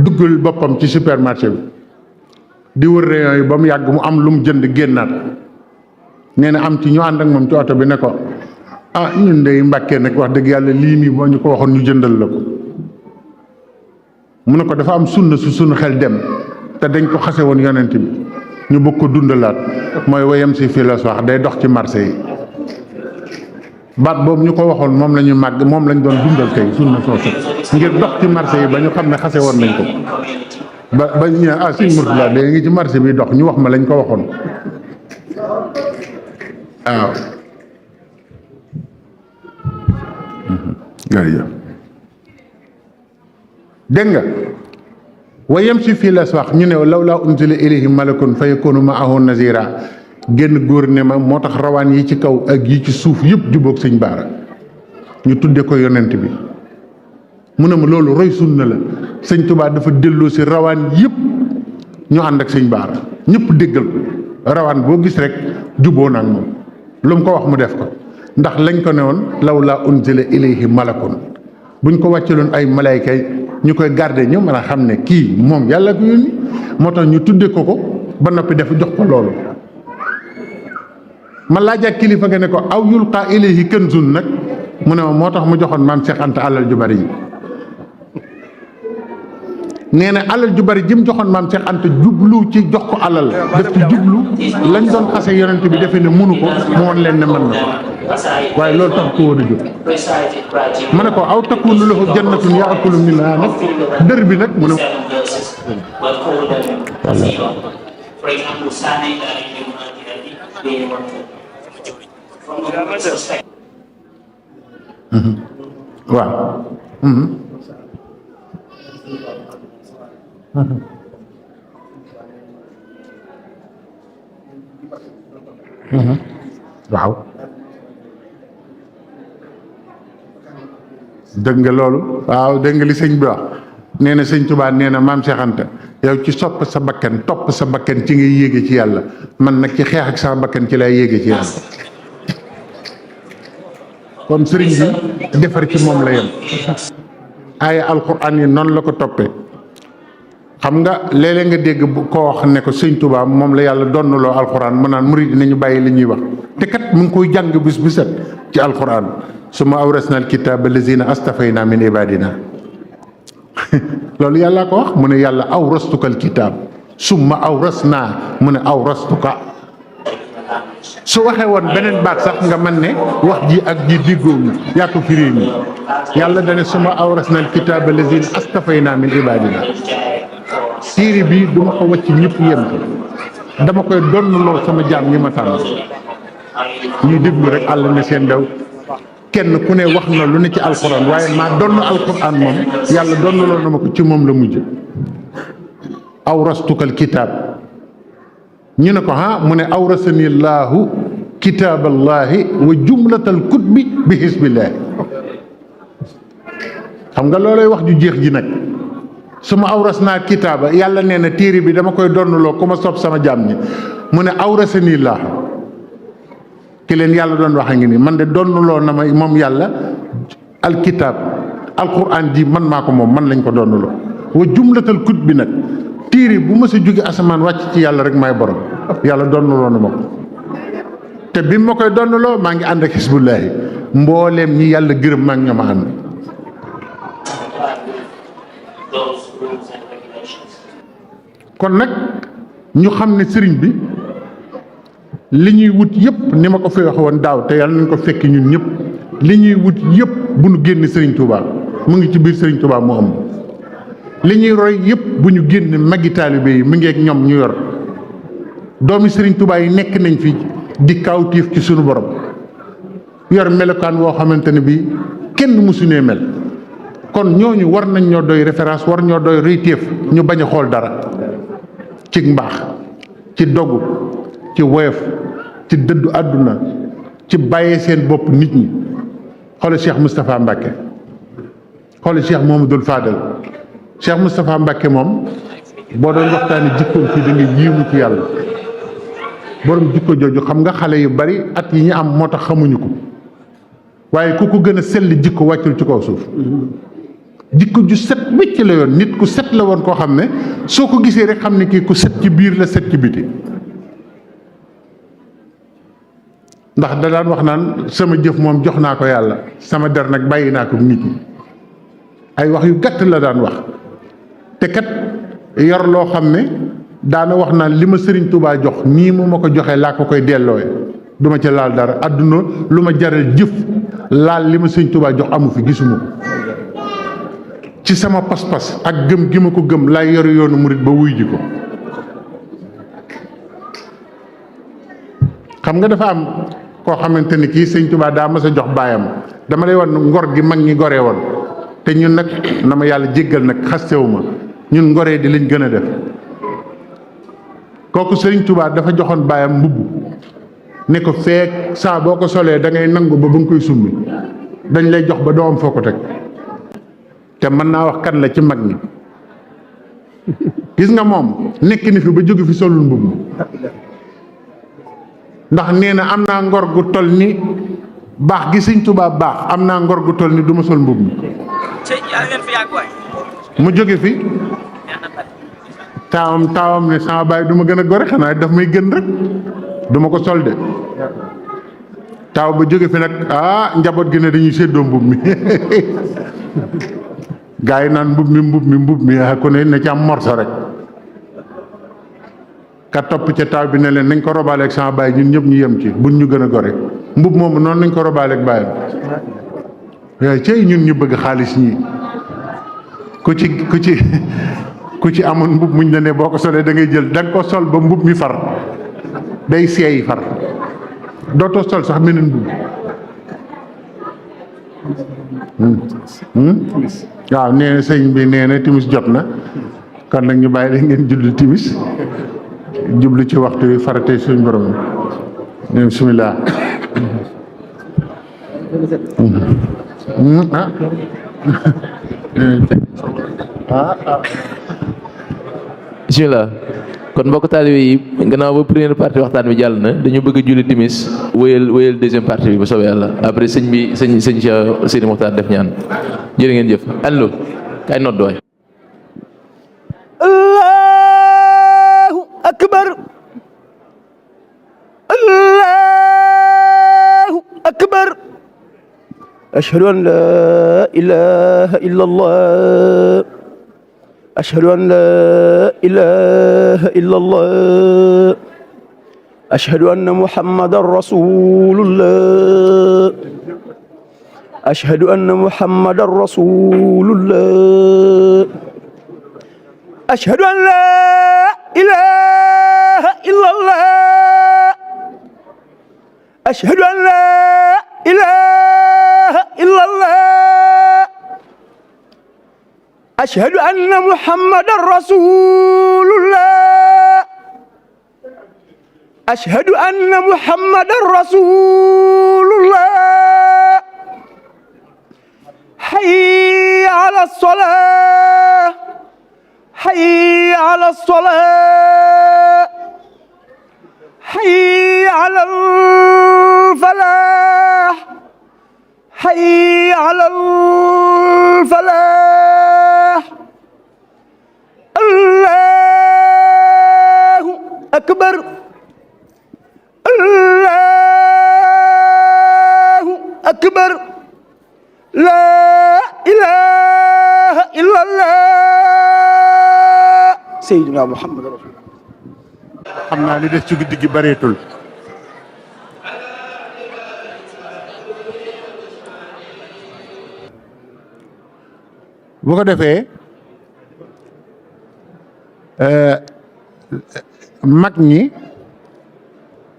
duggal boppam ci supermarché bi di wër rayon yi ba mu yàgg mu am lu mu jënd génnaat nee na am ci ñu ànd ak moom ci oto bi ne ko ah ñun de Mbàkke nag wax dëgg yàlla lii nii boo ñu ko waxoon ñu jëndal la ko mu ne ko dafa am sunna su sunu xel dem te dañ ko xase woon yonent bi ñu bëgg ko dundalaat mooy wayam si fii la wax day dox ci marché yi baat boobu ñu ko waxoon moom la ñu màgg moom lañ doon dundal tey sunna soosu ngir dox ci marché yi ba ñu xam ne xase woon nañ ko ba ñu ne ah sëñ Murtala léegi ngi ci marché bi dox ñu wax ma lañ ko waxoon waaw jërëjëf dégg nga wa yamshi fii laswaax ñu ne law laa unzila ilayhi malakun fa yakunu ma'ahu nazira génn góor ne ma moo tax rawaan yi ci kaw ak yi ci suuf yëpp jubóog sëñ Baara ñu tudde ko yonent bi mu ne ma loolu roy sunna la sëñ Touba dafa delloo si rawaan yëpp ñu ànd ak sëñ Baara ñëpp déggal ko rawaan boo gis rek juboo nag moom lu mu ko wax mu def ko ndax lañ ko ne woon law laa unzila ilayhi malakun buñ ko wàcceloon ay malayka ñu koy garder ñu mën a xam ne kii moom yàlla ko yónni moo tax ñu tudde ko ko ba noppi def jox ko loolu ma laaj ak kilifa nga ne ko aw yulqa ilayhi kanzun nag mu ne ma moo tax mu joxoon maam Cheikh Anta alal ju bari yi nee na alal ju bari jëm joxoon maam Cheikh Anta jublu ci jox ko alal daf ci jublu lañ doon xase yonent bi defe ne mënu ko mu woon leen ne mën na ko waaye loolu tax ko woon a jóg ma ne ko aw takunu lahu jannatun yaakulu minha nag dër bi nag mu ne waaw waaw dégg nga loolu waaw dégg nga li sëñ bi wax nee na sëñ Touba nee na maam Cheikh Anta yow ci sopp sa bakkan topp sa bakkan ci ngay yéege ci yàlla man nag ci xeex ak sama bakkan ci lay yéege ci yàlla kon sëriñ bi defar ci moom la yem aaya alquran yi noonu la ko toppee xam nga léeg-léeg nga dégg koo wax ne ko sëñ Touba moom la yàlla donnaloo alquran mu naan murid nañu bàyyi li ñuy wax te kat mu ngi koy jàng bis bu set ci alquran summa awrasna alkitaba lazina astafayna min ibadina loolu yàlla ko wax mu ne yàlla awrastuka alkitab summa awrasna mu ne awrastuka su waxee woon beneen baat sax nga mën ne wax ji ak ji diggoowuñu yaa ko firée nii yàlla dane summa awrasna alkitaba lazina astafayna min ibadina téere bi duma ko wàcc ñëpp yem ko dama koy donnaloo sama jaam ñi ma tànn ñuy déglu rek àll ne seen daw kenn ku ne wax na lu ne ci alxuraan waaye maa donn alxuraan moom yàlla donnaloo na ma ko ci moom la mujj awrastukal kitaab ñu ne ko mu ne awrasani llaahu kitaaballahi wa jumlatal kutbi bi hisbillaahi xam nga loolay wax ju jeex ji nag su ma awras naa kitaaba yàlla nee na téere bi dama koy donnaloo ku ma sopp sama jaam ñi mu ne awrasanii laa ki leen yàlla doon wax a ngi nii man de donnaloo na ma moom yàlla alkitaab alquran ji man maa ko moom man lañ ko donnaloo wa jumlatal kut bi nag téere bu ma sa jóge asamaan wàcc ci yàlla rek may borom yàlla donnaloo na ma ko te bi ma koy donnaloo maa ngi ànd ak xisbullaahi mbooleem ñi yàlla gërëm maa ngi ñoo ma ànd kon nag ñu xam ne sëriñ bi li ñuy wut yëpp ni ma ko fi wax woon daaw te yàlla nañ ko fekk ñun ñëpp li ñuy wut yëpp bu ñu génn sëriñ Touba mu ngi ci biir sëriñ Touba mu am li ñuy roy yëpp bu ñu génn magi taalibe yi mu ngi ak ñoom ñu yor doomi sëriñ Touba yi nekk nañ fi di kawtiif ci sunu borom yor melokaan woo xamante ne bii kenn mësunee mel kon ñooñu war nañ ñoo doy référence war ñoo doy royteef ñu bañ a xool dara ci mbaax ci dogu ci woyof ci dëddu àdduna ci bàyyee seen bopp nit ñi xoolal Cheikh Moustapha Mbacke xoolal Cheikh Mouhamadoul Fadel Cheikh Moustapha Mbacke moom boo doon waxtaani jikkoom fii da nga yéemu ci yàlla borom jikko jooju xam nga xale yu bari at yi ñu am moo tax xamuñu ko waaye ku ko gën a sell jikko wàccul ci kaw suuf jikko ju set wécc la yoon nit ku set la woon koo xam ne soo ko gisee rek xam ne kii ku set ci biir la set ci biti ndax da daan wax naan sama jëf moom jox naa ko yàlla sama der nag bàyyi naa ko nit ñi ay wax yu gàtt la daan wax te kat yor loo xam ne daana wax naan li ma sëriñ Touba jox nii mu ma ko joxee laa ko koy delloowe du ma ca laal dara àdduna lu ma jaral jëf laal li ma sëriñ Touba jox amu fi gisuma ko ci sama pas-pas ak gëm gi ma ko gëm laay yor yoonu murit ba wuy ji ko xam nga dafa am koo xamante ni kii sëñ Touba daa mas a jox baayam dama lay wan ngor gi mag ñi goree woon te ñun nag na ma yàlla jéggal nag xastewu ma ñun ngoree di lañ gën a def kooku sëriñ Touba dafa joxoon baayam mbubb ne ko feek saa boo ko solee da ngay nangu ba nga koy summi dañ lay jox ba doo am foo ko teg te mën naa wax kan la ci mag ñi gis nga moom nekk ni fi ba jóge fi solul mbubb ndax nee na am naa ngor gu toll ni baax gi sëñ Touba baax am naa ngor gu toll ni du ma sol mbubb mu jóge fi taawam ne sama baay du ma gën a gore xanaa daf may gën rek du ma ko sol de taaw ba jóge fi nag njaboot gi ne dañuy séddoo mbubb mi gaa yi naan mbubb mi ku ne na ci am morso rek ka topp ca taaw bi ne leen nañ ko robaaleeg sama baay ñun ñëpp ñu yem ci buñ ñu gën a gore mbubb moomu noonu nañ ko robaaleeg baayam waaye cey ñun ñu bëgg xaalis ñii ku ci amoon mbubb muñ la ne boo ko solee da ngay jël da nga ko sol ba mbubb mi far day seey far dootoo sol sax meneen mbubb waaw nee na sëñ bi nee na timis jot na kon nag ñu bàyyi la ngeen julli timis jublu ci waxtu wi farate suñ borom ne bismillah bismillah kon mbokk taalibe yi gannaaw ba première partie waxtaan bi jàll na dañu bëgg a julli timis wéyal deuxième partie bi ba soobee yàlla après sëñ Cheikh Sidi Mokhtar def ñaan jërë ngeen jëf allo kay nodd waay allahu akbar allahu akbar ashhadu an la ilaha illa allah ashhadu an la ilaha illa allah ashhadu anna muhammadan rasulullah ashhadu anna muhammadan rasulullah ashhadu an la ilaha illa allah ashhadu an la ilaha illa allah ashhadu anna muhammadan rasulullah ashhadu anna muhammadan rasulullah hayya ala على الصلاة حي على الصلاة حي على الفلاح حي على الفلاح الله أكبر الله أكبر لا إله إلا الله سيدنا محمد رسول الله. xam naa li des ci guddi gi bareetul bu ko defee mag ñi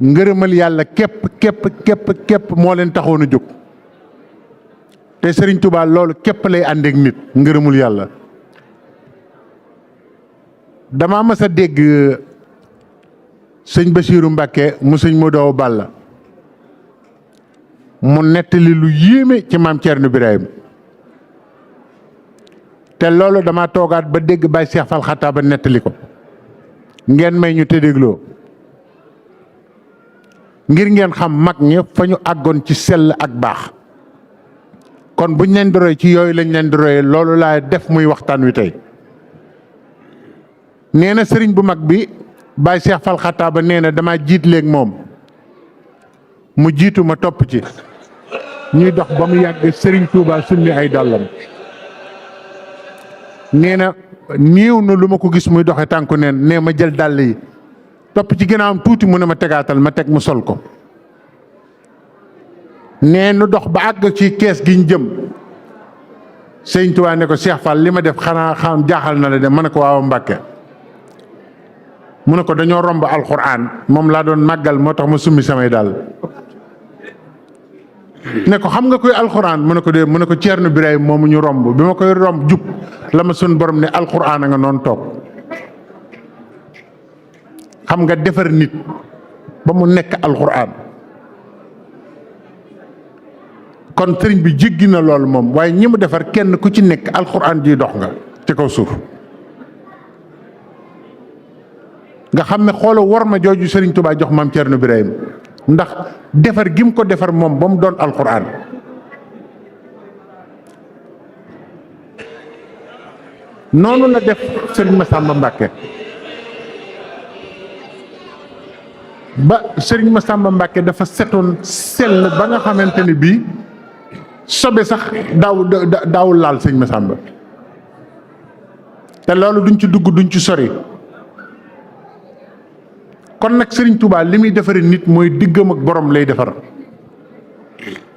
ngërëmal yàlla képp képp moo leen taxoon a jóg te Serigne Touba loolu képp lay àndeek nit ngërëmul yàlla. dama mas a dégg sëñ Bassirou Mbacké mu sëñ Modou Balla mu nettali lu yéeme ci maam Thierno Birahim te loolu dama toogaat ba dégg Baye Cheikh Fall Xataa ba nettali ko ngeen may ñu te dégloo ngir ngeen xam mag ñi fa ñu àggoon ci sell ak baax kon buñ leen di roy ci yooyu lañ leen di royee loolu laa def muy waxtaan wi tey. nee na sëriñ bu mag bi Baye Cheikh Fall Xataa ba nee na damaa jiit léeg moom mu jiitu ma topp ci ñuy dox ba mu yàgg Serigne Touba summi ay dàllam nee na néew na lu ma ko gis muy doxe tànku neen nee ma jël dàll yi topp ci ginnaawam tuuti mu ne ma tegaatal ma teg mu sol ko nee nu dox ba àgg ci kees gi ñu jëm Serigne Touba ne ko Cheikh Fall li ma def xanaa xam jaaxal na la de ma ne ko waaw Mbàkke mu ne ko dañoo romb alxuraan moom laa doon màggal moo tax ma summi samay daal ne ko xam nga koy alxuraan mu ne ko dee mu ne ko Thierno Birahim moomu ñu romb bi ma koy romb jub la ma sun borom ne alxuraan a nga noonu toog xam nga defar nit ba mu nekk alxuraan kon sëriñ bi jéggi na loolu moom waaye ñi mu defar kenn ku ci nekk alxuraan ji dox nga ci kaw suuf nga xam ne xoola war ma jooju Serigne Touba jox maam Thierno Birahim ndax defar gi mu ko defar moom ba mu doon alxuraan noonu la def Serigne Massamba Mbacké ba Serigne Massamba Mbacké dafa setoon sell ba nga xamante ne bii sobe sax daawul laal Serigne Massamba te loolu duñ ci dugg duñ ci sori. kon nag Serigne Touba li muy defaree nit mooy diggam ak borom lay defar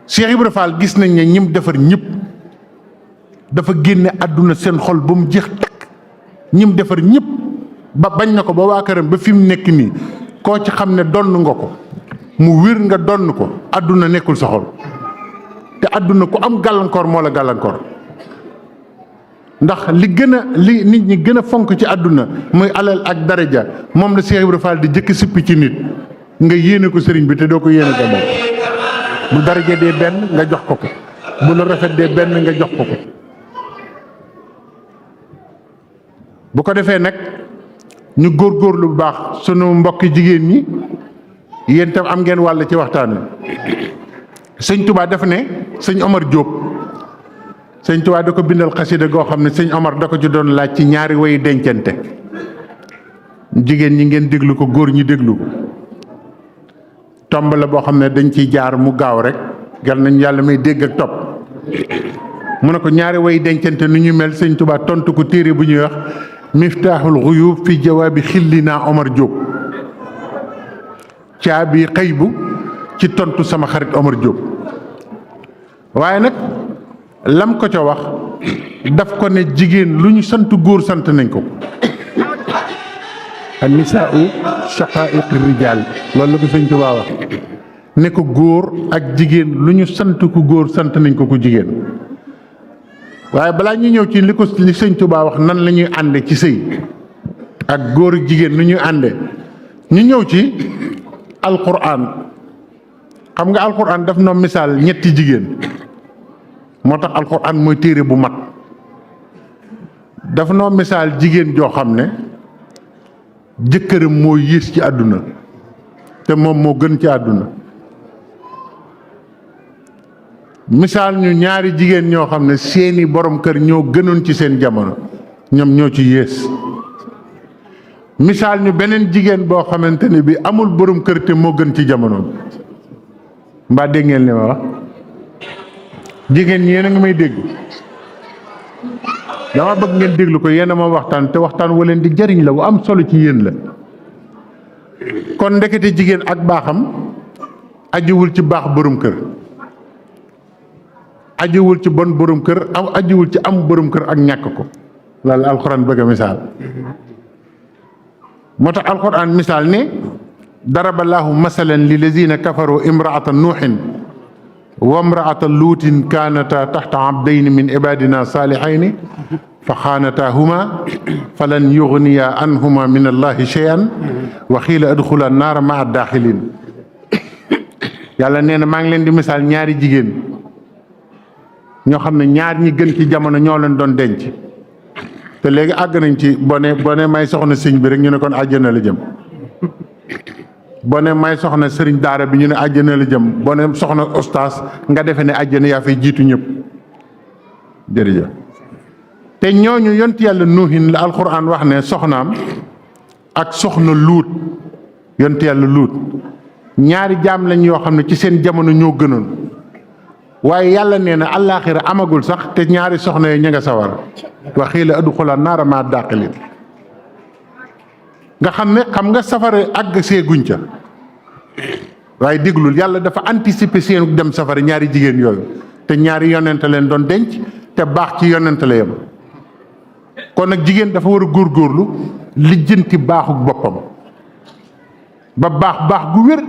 Cheikh Ibra Fall gis nañ ne ñim defar ñëpp dafa génne àdduna seen xol ba mu jeex takk ñim defar ñëpp ba bañ na ko ba waa këram ba fi mu nekk nii koo ci xam ne donn nga ko mu wér nga donn ko àdduna nekkul sa xol te àdduna ku am gàllankoor moo la gàllankoor ndax li nit ñi gën a fonk ci àdduna muy alal ak daraja moom la Cheikh Ibra Fall di jëkk sippi ci nit nga yéene ko sëriñ bi te doo ko yéene ko moom bu daraja dee benn nga jox ko bu la rafet dee benn nga jox ko bu ko defee nag ñu góorgóorlu bu baax sunu mbokki jigéen ñi yéen tam am ngeen wàll ci waxtaan wi sëñ Touba def ne sëñ Omar Diop sëñ Touba da ko bindal xasida goo xam ne sëñ Omar da ko ci doon laaj ci ñaari way dencante jigéen ñi ngeen déglu ko góor ñi déglu ko tomb la boo xam ne dañ ciy jaar mu gaaw rek gal nañ yàlla may dégg ak topp mu ne ko ñaari way dencante nu ñu mel sëñ Touba tontu ko téere bu ñuy wax miftaaxul xuyub fi jawaabi xillina Omar Diop caabi xëy bu ci tontu sama xarit Omar Diop waaye nag lam ko ca wax daf ko ne jigéen lu ñu sant góor sant nañ ko an nisaa'u shaqaa'iq rijaal loolu la ko sëñ Tuubaa wax ne ko góor ak jigéen lu ñu sant ku góor sant nañ ko ku jigéen waaye balaa ñu ñëw ci li sëñ Tuubaa wax nan la ñuy ànde ci sëy ak góor ak jigéen nu ñuy ànde ñu ñëw ci alquran xam nga alquran daf noo misaal ñetti jigéen moo tax alquran mooy téere bu mat dafa noo misaal jigéen joo xam ne jëkkëram moo yées ci àdduna te moom moo gën ci àdduna. misaal ñu ñaari jigéen ñoo xam ne seeni borom kër ñoo gënoon ci seen jamono ñoom ñoo ci yées. misaal ñu beneen jigéen boo xamante ne bi amul borom kër te moo gën ci jamono. mbaa dégg ngeen li ma wax jigéen ñi yéen a ngi may dégg dama bëgg ngeen déglu ko yéen a ma waxtaan te waxtaan wa leen di jariñ la bu am solo ci yéen la. kon ndekete jigéen ak baaxam ajiwul ci baax borom kër, ajiwul ci bon borom kër, ajiwul ci am borom kër ak ñàkk ko. loolu alxuraan bëgg a misaal. moo tax alxuraan misaal ne daraballaahu masalan lillazina kafaru imraata nuuhin wa imraata luutin kaanata taxta abdayni min ibadina saalihayni fa xaanataahuma falan yugniya anhuma min allahi cheyan wa xiila adxula naara maa daaxilin. yàlla nee na maa ngi leen di misaal ñaari jigéen ñoo xam ne ñaar ñi gën ci jamono ñoo leen doon denc te léegi àgg nañ ci bone may soxna sëñ bi rek ñu ne kon àjjana la jëm. bone may soxna sëriñ daara bi ñu ne àjjana la jëm bone soxna ostaas nga defe ne àjjana yaa fay jiitu ñëpp. jërëjëf te ñooñu yont yàlla nuuhin la alxuraan wax ne soxnaam ak soxna luut yont yàlla luut ñaari jaam lañ yoo xam ne ci seen jamono ñoo gënoon waaye yàlla nee na àllaaxira amagul sax te ñaari soxna yi ña nga sawar wa xiila adxula naara maa daaxilin. nga xam ne xam nga safara àgg see guñ ca waaye déglul yàlla dafa anticiper seen dem safara ñaari jigéen yooyu te ñaari yonent leen doon denc te baax ci yonent la yem. kon nag jigéen dafa war a góorgóorlu lijjanti baaxu boppam ba baax gu wér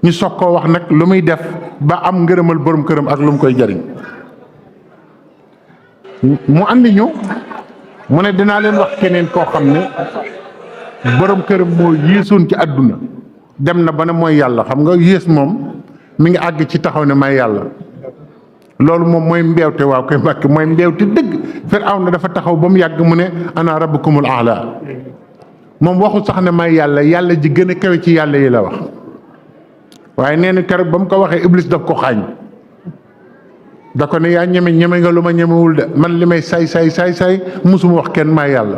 ñu soog koo wax nag lu muy def ba am ngërëmal borom këram ak lu mu koy jariñ. mu andi ñu mu ne dinaa leen wax keneen koo xam ne borom këram moo yéesoon ci àdduna dem na ba ne mooy yàlla. xam nga yées moom mi ngi àgg ci taxaw ne may yàlla loolu moom mooy mbeewte. waaw koy mbàkk mooy mbeewte dëgg. Firawna dafa taxaw ba mu yàgg mu ne ana rabbukumul aala moom waxul sax ne may yàlla yàlla ji gën a kawe ci yàlla yi la wax waaye nee na keroog ba mu ko waxee iblis daf ko xaañ da ko ne yaa ñeme nga lu ma ñemewul de man li may say musuma wax kenn may yàlla.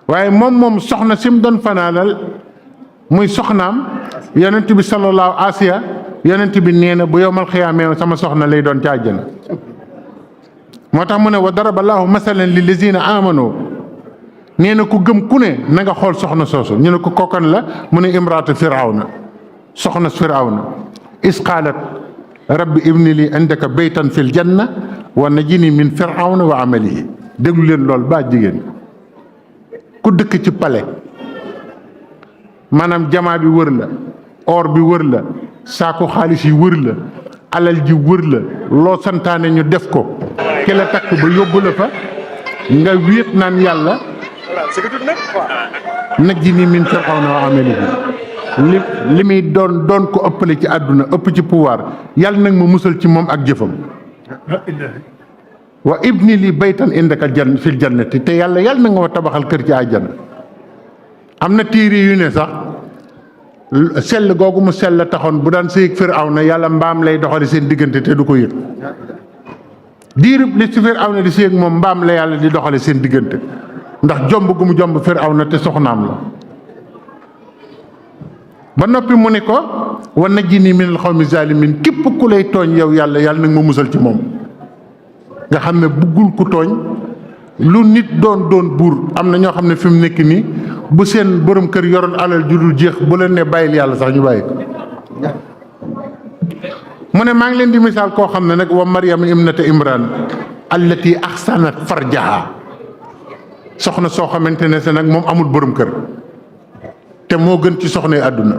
waaye moom soxna si mu doon fanaanal muy soxnaam yonent bi sallallahu asiya yonent bi nee na bu yowmal xiyaamee sama soxna lay doon ca àjjana. moo tax mu ne wa daraballaahu masalan lillazina amanu nee na ku gëm ku ne na nga xool soxna soosu ñu ne ko kokkan la mu ne imraatu firawna soxna firawna is qaalat rabbi ibni li indaka baytan fil janna wa najini min firawna wa amalihi. déglu leen lool ba jigéen ku dëkk ci pale maanaam jamaa bi wër la or bi wër la saako xaalis yi wër la alal ji wër la loo santaane ñu def ko ki la takk ba yóbbu la fa nga wéet naan yàlla najjini min firawna wa amalihi li muy doon ko ëppale ci àdduna ëpp ci pouvoir yàlla nag ma musal ci moom ak jëfam. wa ibni li baytan indaka fil jannati te yàlla na nga ma tabaxal kër ci àjjana. am na téere yu ne sax sell googu mu sell la taxoon bu daan sëy ak Firawna yàlla mbaam lay doxale seen diggante te du ko yëg. diirub li ci Firawna di sëy ak moom mbaam la yàlla di doxale seen diggante ndax jomb gu mu jomb Firawna te soxnaam la. ba noppi mu ne ko wa najjini minal xawmi zalimin képp ku lay tooñ yow yàlla nag ma musal ci moom. nga xam ne buggul ku tooñ lu nit doon buur am na ñoo xam ne fi mu nekk nii bu seen borom kër yoroon alal ju dul jeex bu leen ne bàyyil yàlla sax ñu bàyyi ko. mu ne maa ngi leen di misaal koo xam ne nag wa Maryam ibnata Imran allati ahsanat farjaha soxna soo xamante ne se nag moom amul borom kër te moo gën ci soxna yi àdduna.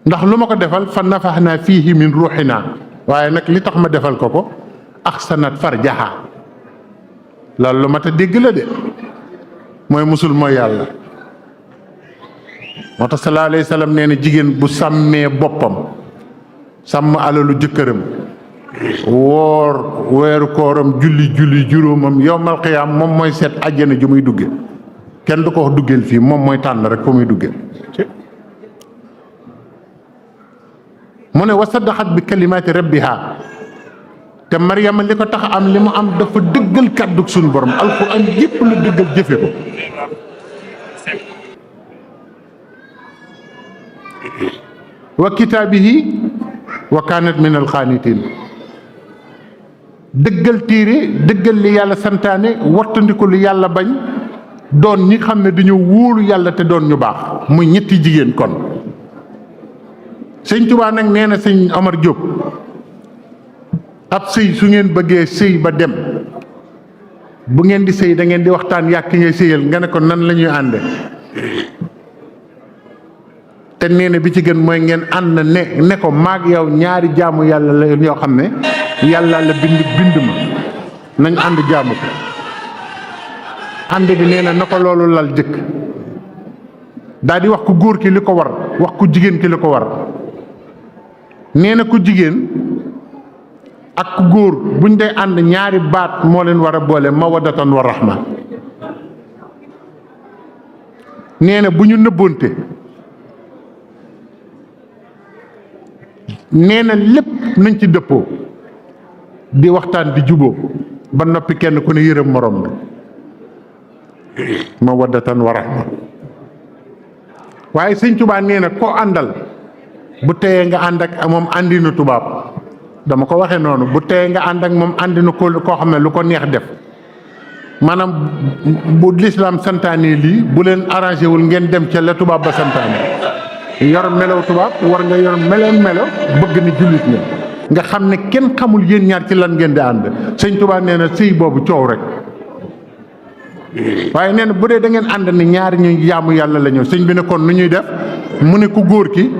ndax lu ma ko defal fa nafaxnaa fiihi min ruuxinaa waaye nag li tax ma defal ko ahsanat farjaha loolu lu mat a dégg la de mooy musul mooy yàlla. moo tax sallallahu alayhi wa sallam nee na jigéen bu sàmmee boppam sàmm alalu jëkkëram woor weeru kooram julli juróomam yowmal xiyaam moom mooy seet àjjana ju muy dugge kenn du ko wax duggeel fii moom mooy tànn rek fu muy dugge mu ne wa saddaxat bi kalimaati rabbiha te Maryama li ko tax am li mu am dafa dëggal kàddug suñu borom alxuraan yépp la dëggal jëfe ko wa kitaabihi wa kaanat min alxaanitiin dëggal téere dëggal li yàlla santaane wattandiku li yàlla bañ doon ñi xam ne dañoo wóolu yàlla te doon ñu baax muy ñetti jigéen kon sëñ Touba nag nee na sëñ Omar Diop ab sëy su ngeen bëggee sëy ba dem bu ngeen di sëy da ngeen di waxtaan yàq ngay sëyal nga ne ko nan la ñuy ànde te nee na bi ci gën mooy ngeen ànd ne ko maag yow ñaari jaamu yàlla la yoo xam ne yàlla la bind ma nañ ànd jaamu ko ànd bi nee na ko loolu lal jëkk daal di wax ku góor ki li ko war wax ku jigéen ki li ko war nee na ku jigéen ak ku góor buñ dee ànd ñaari baat moo leen war a boole mawaddatan wa rahma nee na bu ñu nëbboonte nee na lépp nañ ci dëppoo di waxtaan di juboo ba noppi kenn ku ne yërëm morom bi mawaddatan wa rahma waaye sëñ Tuubaa nee na koo àndal bu teyee nga ànd ak moom àndinu tubaab dama ko waxee noonu bu teyee nga ànd ak moom àndinu koo xam ne lu ko neex def maanaam bu lislaam santaane lii bu leen arrangé wul ngeen dem ca la tubaab ba santaane yor melow tubaab war nga yor melo bëgg ni jullit ne nga xam ne kenn xamul yéen ñaar ci lan ngeen di ànd sëñ Tuubaa nee na sëy boobu coow rek waaye nee na bu dee da ngeen ànd ni ñaari ñu jaamu yàlla la ñëw sëñ bi ne kon nu ñuy def mu ne ku góor ki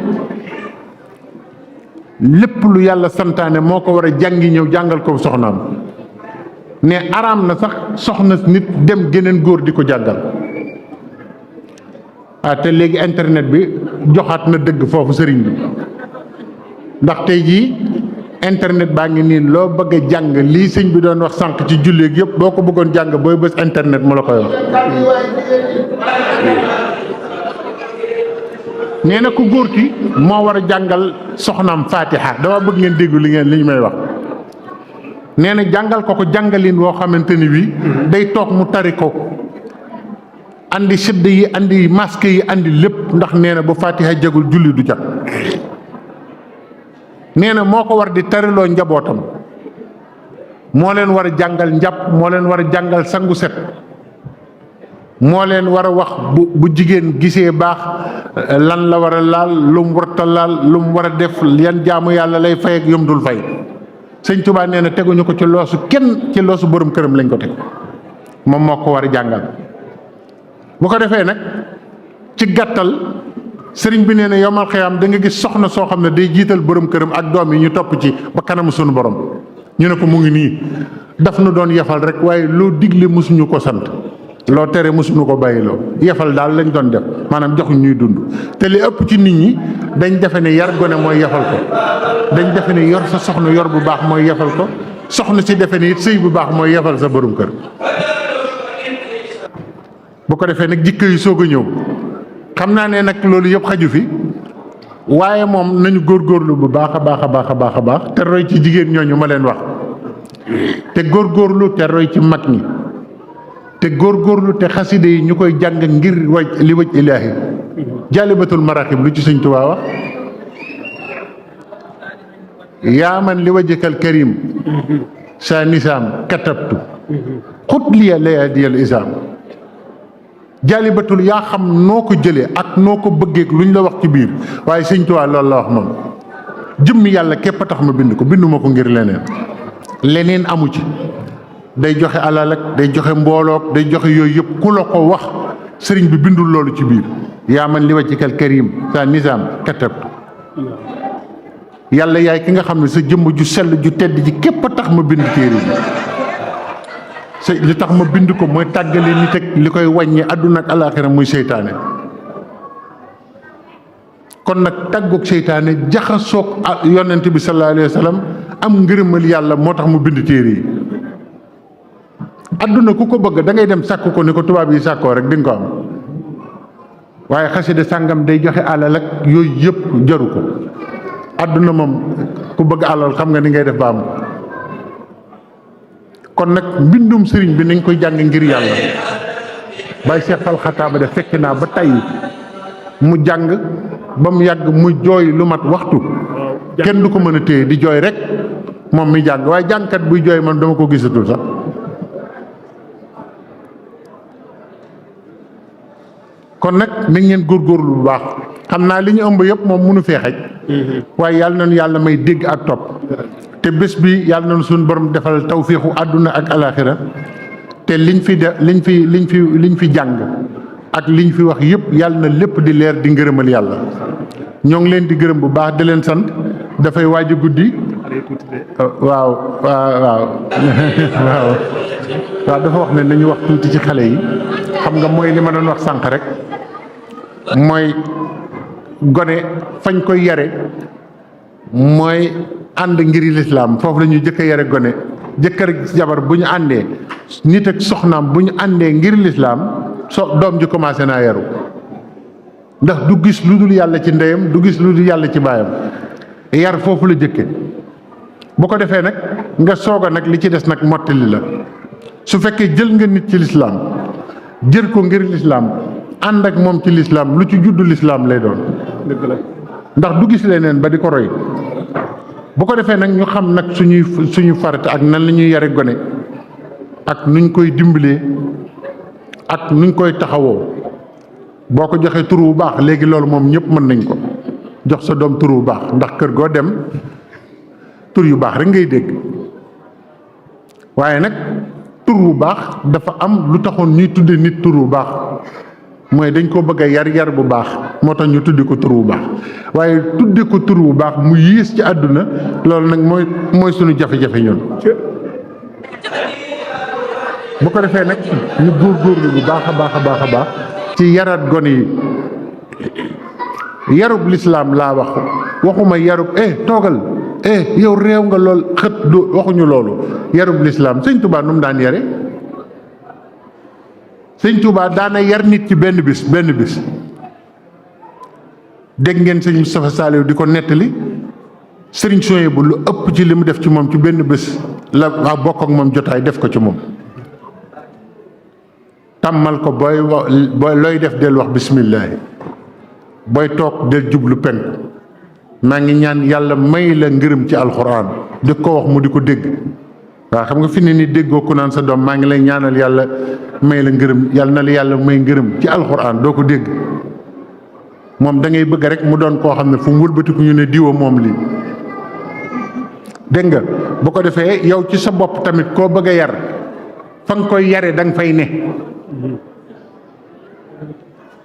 lépp lu yàlla santaane moo ko war a jàngi ñëw jàngal ko soxnaam ne araam na sax soxna nit dem geneen góor di ko jàngal te léegi internet bi joxaat na dëgg foofu sëriñ bi ndax tey jii internet baa ngi nii loo bëgg a jàng lii sëñ bi doon wax sànq ci julleeg yëpp boo ko bëggoon jàng booy bës internet mu la koy wax nee na ku góor ki moo war a jàngal soxnaam Fatiha dama bëgg ngeen déglu li ñu may wax nee na jàngal ko jàngalin woo xamante ni bii day toog mu tari ko andi sidd yi andi masque yi andi lépp ndax nee na bu Fatiha jagul julli du jag nee na moo ko war di tariloo njabootam moo leen war a jàngal njàpp moo leen war a jàngal sangu set moo leen war a wax bu jigéen gisee baax lan la war a laal lu mu warta laal lu mu war a def yan jaamu yàlla lay fay ak yom dul fay sëñ Tuubaa nee na teguñu ko ci loosu kenn ci loosu borom këram lañ ko teg moom moo ko war a jàngal bu ko defee nag ci gàttal sëriñ bi nee na yomal xiyaam da nga gis soxna soo xam ne day jiital borom këram ak doom yi ñu topp ci ba kanamu sunu borom ñu ne ko mu ngi nii daf nu doon yefal rek waaye loo digle mosuñu ko sant loo tere mosuñu ko bàyyiloo yefal daal lañ doon def maanaam joxuñ ñuy dund te li ëpp ci nit ñi dañ defe ne yar gone mooy yefal ko dañ defe ne yor sa soxna yor bu baax mooy yefal ko soxna si defe ne it sëy bu baax mooy yefal sa borom kër bu ko defee nag jikko yi soog a ñëw xam naa ne nag loolu yëpp xaju fi waaye moom nañu góorgóorlu bu baax a baax a baax a baax a baax te roy ci jigéen ñooñu ma leen wax te góorgóorlu te roy ci mag ñi te góorgóorlu te xaside yi ñu koy jàng ngir li waj ilaahi jaalibatul maraaxib lu ci sëñ Tuubaa wax yaa man li wajhikal karim sa nisaam katabtu xut liya layadiyal isaam jaalibatul yaa xam noo ko jëlee ak noo ko bëggee lu ñu la wax ci biir waaye sëñ Tuubaa loolu la wax moom jëmmi yàlla képp a tax ma bind ko binduma ko ngir leneen amu ci day joxe alal ak day joxe mbooloog day joxe yooyu yëpp ku la ko wax sëriñ bi bindul loolu ci biir yaa man li wajhikal karim sa nisaam katabtu yàlla yaay ki nga xam ne sa jëmm ju sell ju tedd ji képp a tax ma bind téere bi li tax ma bind ko mooy tàggale nit ak li koy wàññi àdduna ak alaaxira muy seytaane kon nag tàggoog seytaane jaxasoog yonent bi sallallahu alayhi wa sallam am ngërëmal yàlla moo tax mu bind téere yi. adduna ku ko bëgg da ngay dem sàkk ko ni ko tubaab yi sàkkoo rek di nga ko am waaye xasida sàngam day joxe alal ak yooyu yëpp jaru ko. adduna moom ku bëgg alal xam nga ni ngay def ba am kon nag mbindum sëriñ bi nañ koy jàng ngir yàlla. Baye Cheikh Fall Xataaba de fekk naa ba tey mu jàng ba mu yàgg mu jooy lu mat waxtu kenn du ko mën a téye di jooy rek moom mi jàng waaye jàngkat buy jooy man dama ko gisatul sax. kon nag nañ leen góorgóorlu bu baax xam naa li ñu ëmb yëpp moom mënu fee xaj waaye yàlla nañu yàlla may dégg ak topp te bés bi yàlla nañu suñu borom defal tawféexu àdduna ak alaaxira te liñ fi jàng ak liñ fi wax yëpp yàlla na lépp di leer di ngërëmal yàlla. ñoo ngi leen di gërëm bu baax di leen sant dafay waaj a guddi. waaw dafa wax ne nañu wax tuuti ci xale yi xam nga mooy li ma doon wax sànq rek mooy gone fañ koy yare mooy ànd ngir lislaam foofu la ñuy jëkk a yare gone. jëkkër ak jabar bu ñu àndee nit ak soxnaam bu ñu àndee ngir lislaam doom ji commencé naa yaru ndax du gis lu dul yàlla ci ndeyam du gis lu dul yàlla ci baayam yar foofu la jëkke bu ko defee nag nga soog a nag li ci des nag mottali la su fekkee jël nga nit ci lislaam jël ko ngir lislaam ànd ak moom ci lislaam lu ci juddu lislaam lay doon ndax du gis leneen ba di ko roy bu ko defee nag ñu xam nag suñuy farata ak nan la ñuy yare gone ak nuñ koy dimbalee ak nuñ koy taxawoo boo ko joxee tur bu baax léegi loolu moom ñëpp mën nañ ko jox sa doom tur bu baax ndax kër goo dem tur yu baax rek ngay dégg waaye nag tur bu baax dafa am lu taxoon ñuy tudde nit tur bu baax mooy dañ ko bëgg a yar bu baax moo tax ñu tudde ko tur bu baax waaye tudde ko tur bu baax mu yées ci àdduna loolu nag mooy suñu jafe-jafe ñun. bu ko defee nag ñu góorgóorlu bu baax a baax ci yaraat gone yi yarub lislaam laa waxuma yarub toogal yow réew nga lool xët du waxuñu loolu yarub lislaam sëñ Touba nu mu daan yare sëñ Touba daana yar nit ci benn bis dégg ngeen sëñ Moustapha Saliou di ko nettali sëriñ Soye bu lu ëpp ci li mu def ci moom ci benn bés la waa bokk ak moom jotaay def ko ci moom tàmmal ko booy looy def del wax bismillaahi booy toog del jublu penk maa ngi ñaan yàlla may la ngërëm ci alxuraan di ko wax mu di ko dégg waaw xam nga fi ne ni déggoo ku naan sa doom maa ngi lay ñaanal yàlla may la ngërëm yàlla na la yàlla may ngërëm ci alxuraan doo ko dégg moom da ngay bëgg rek mu doon koo xam ne fu mu wëlbatiku ñu ne diwa moom lii dégg nga bu ko defee yow ci sa bopp tamit koo bëgg a yar fa nga koy yare da nga fay ne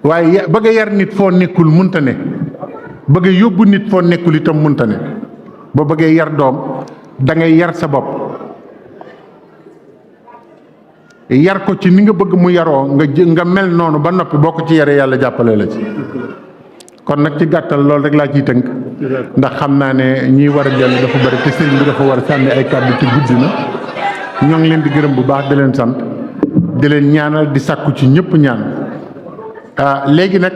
waaye bëgg a yar nit foo nekkul munta ne bëgg a yóbbu nit foo nekkul itam munta ne boo bëggee yar doom da ngay yar sa bopp yar ko ci ni nga bëgg mu yaroo nga mel noonu ba noppi boo ko ci yaree yàlla jàppale la ci kon nag ci gàttal loolu rek laa ciy tënk ndax xam naa ne ñiy war a dellu dafa bari te sëriñ bi dafa war a sànni ay kàddu ci guddi na ñoo ngi leen di gërëm bu baax di leen sant di leen ñaanal di sàkku ci ñëpp ñaan léegi nag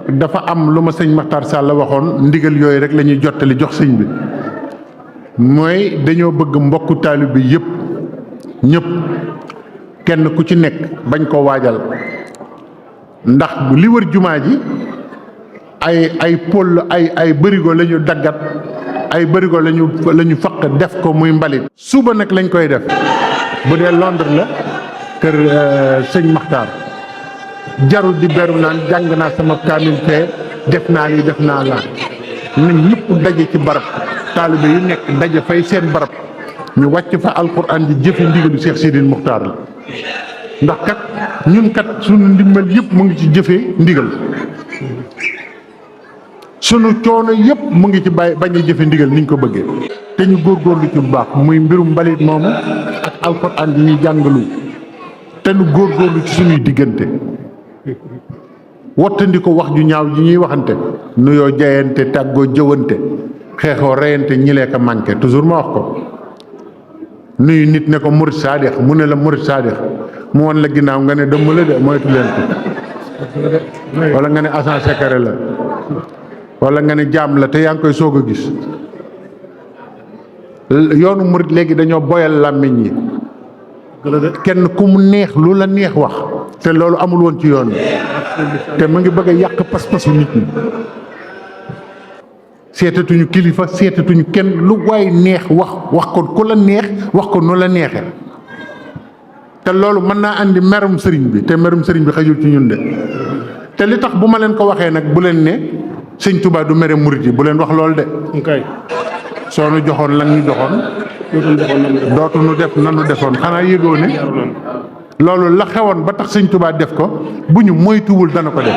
dafa am lu ma sëñ Makhtar Sall waxoon ndigal yooyu rek la ñuy jottali jox sëñ bi mooy dañoo bëgg mbokku taalibe bi yëpp ñëpp kenn ku ci nekk bañ koo waajal ndax li wër jumaa ji ay pôle ay bërigo la ñu daggat ay bërigo la ñu faq def ko muy mbalit suba nag lañ koy def bu dee Londres la kër sëñ Makhtar jarul di beru naan jàng naa sama kaamil fee def naa lii def naa laa na ñëpp daje ci barab taalibe yu nekk daje fay seen barab ñu wàcc fa alquran di jëfe ndigalu Cheikh Sidil Muxtaar la ndax kat ñun kat sunu ndimbal yëpp mu ngi ci jëfee ndigal sunu coono yëpp mu ngi ci bañ a jëfe ndigal niñ ko bëggee te ñu góorgóorlu ci bu baax muy mbirum mbalit moomu ak alquran yi ñuy jàngalu te ñu góorgóorlu ci suñuy diggante wottandi ko wax ju ñaaw ji ñuy waxante nuyoo jayante tàggoo jëwante xeexoo reyante ñi lee ko manqué toujours ma wax ko nuyu nit ne ko murid saadix mu ne la murid saadix mu won la ginnaaw nga ne dëmm la de moytu leen ko wala nga ne agent secret la wala nga ne jaam la te yaa ngi koy soog a gis yoonu murid léegi dañoo boyal làmmiñ yi kenn ku mu neex lu la neex wax te loolu amul woon ci yoon te mu ngi bëgg a yàq pas-pasu nit ñi seetatuñu kilifa seetatuñu kenn lu waay neex wax ko ku la neex wax ko nu la neexee te loolu mën naa andi merum sëriñ bi te merum sëriñ bi xajul ci ñun de te li tax bu ma leen ko waxee nag bu leen ne sëñ Touba du mere murit yi bu leen wax loolu de. soo nu joxoon lan ñu joxoon. dootu nu def nanu defoon xanaa yëgoo ne loolu la xewoon ba tax sëñ Touba def ko bu ñu moytuwul dana ko def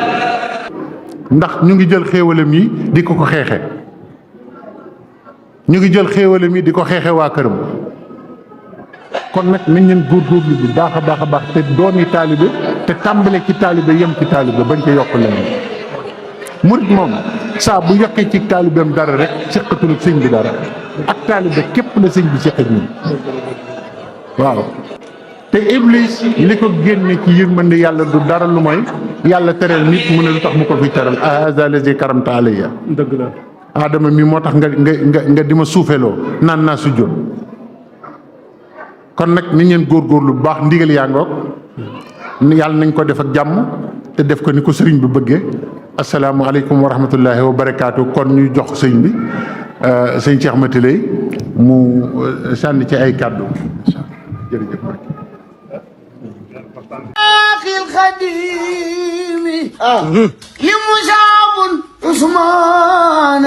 ndax ñu ngi jël xéewalam yi di ko xeexe ñu ngi jël xéewalam yi di ko xeexe waa këram kon nag nañ leen góorgóorlu bu baax a baax a baax te doomi taalibe te tàmbale ci taalibe yem ci taalibe bañ ko yokk leen murit moom saa bu yokkee ci taalibeem dara rek seqatul sëñ bi dara ak taalibe képp la sëñ bi seqat ñi waaw te iblis li ko génne ci yërmande yàlla du dara lu mooy yàlla tereel nit mu ne lu tax mu ko fi teral haza lazi karamta alayya dëgg la aadama mi moo tax nga di ma suufeloo naan naa sujjóot kon nag ni ngeen góorgóorlu bu baax ndigal yaa ngoog yàlla nañ ko def ak jàmm te def ko ni ko sëriñ bi bëggee asalaamualeykum wa rahmatullahi wa barakaatu kon ñu jox sëñ bi sëñ Cheikh Matiley mu sànni ci ay kàddu jërëjëf أخي الخديم لمصاب عثمان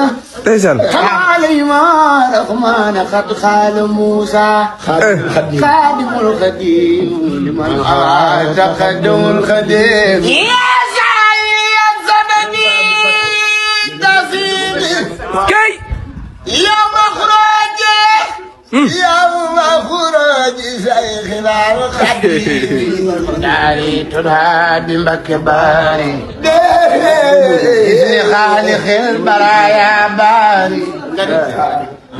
علي ما رحمن قد قال موسى خادم الخديم لمن أراد تقدم الخديم يا سعي يا زمني تصيب يا مخرجي يوم خروج شيخنا الخديم داري ترى بمكباري بإذن خالق البرايا باري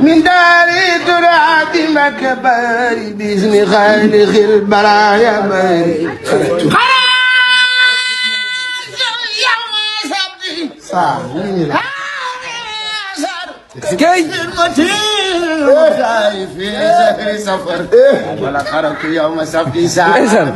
من داري ترى بمكباري بإذن خالق البرايا باري يوم سبتي في زهر سفر ولا خرجت يوم سبت ساعة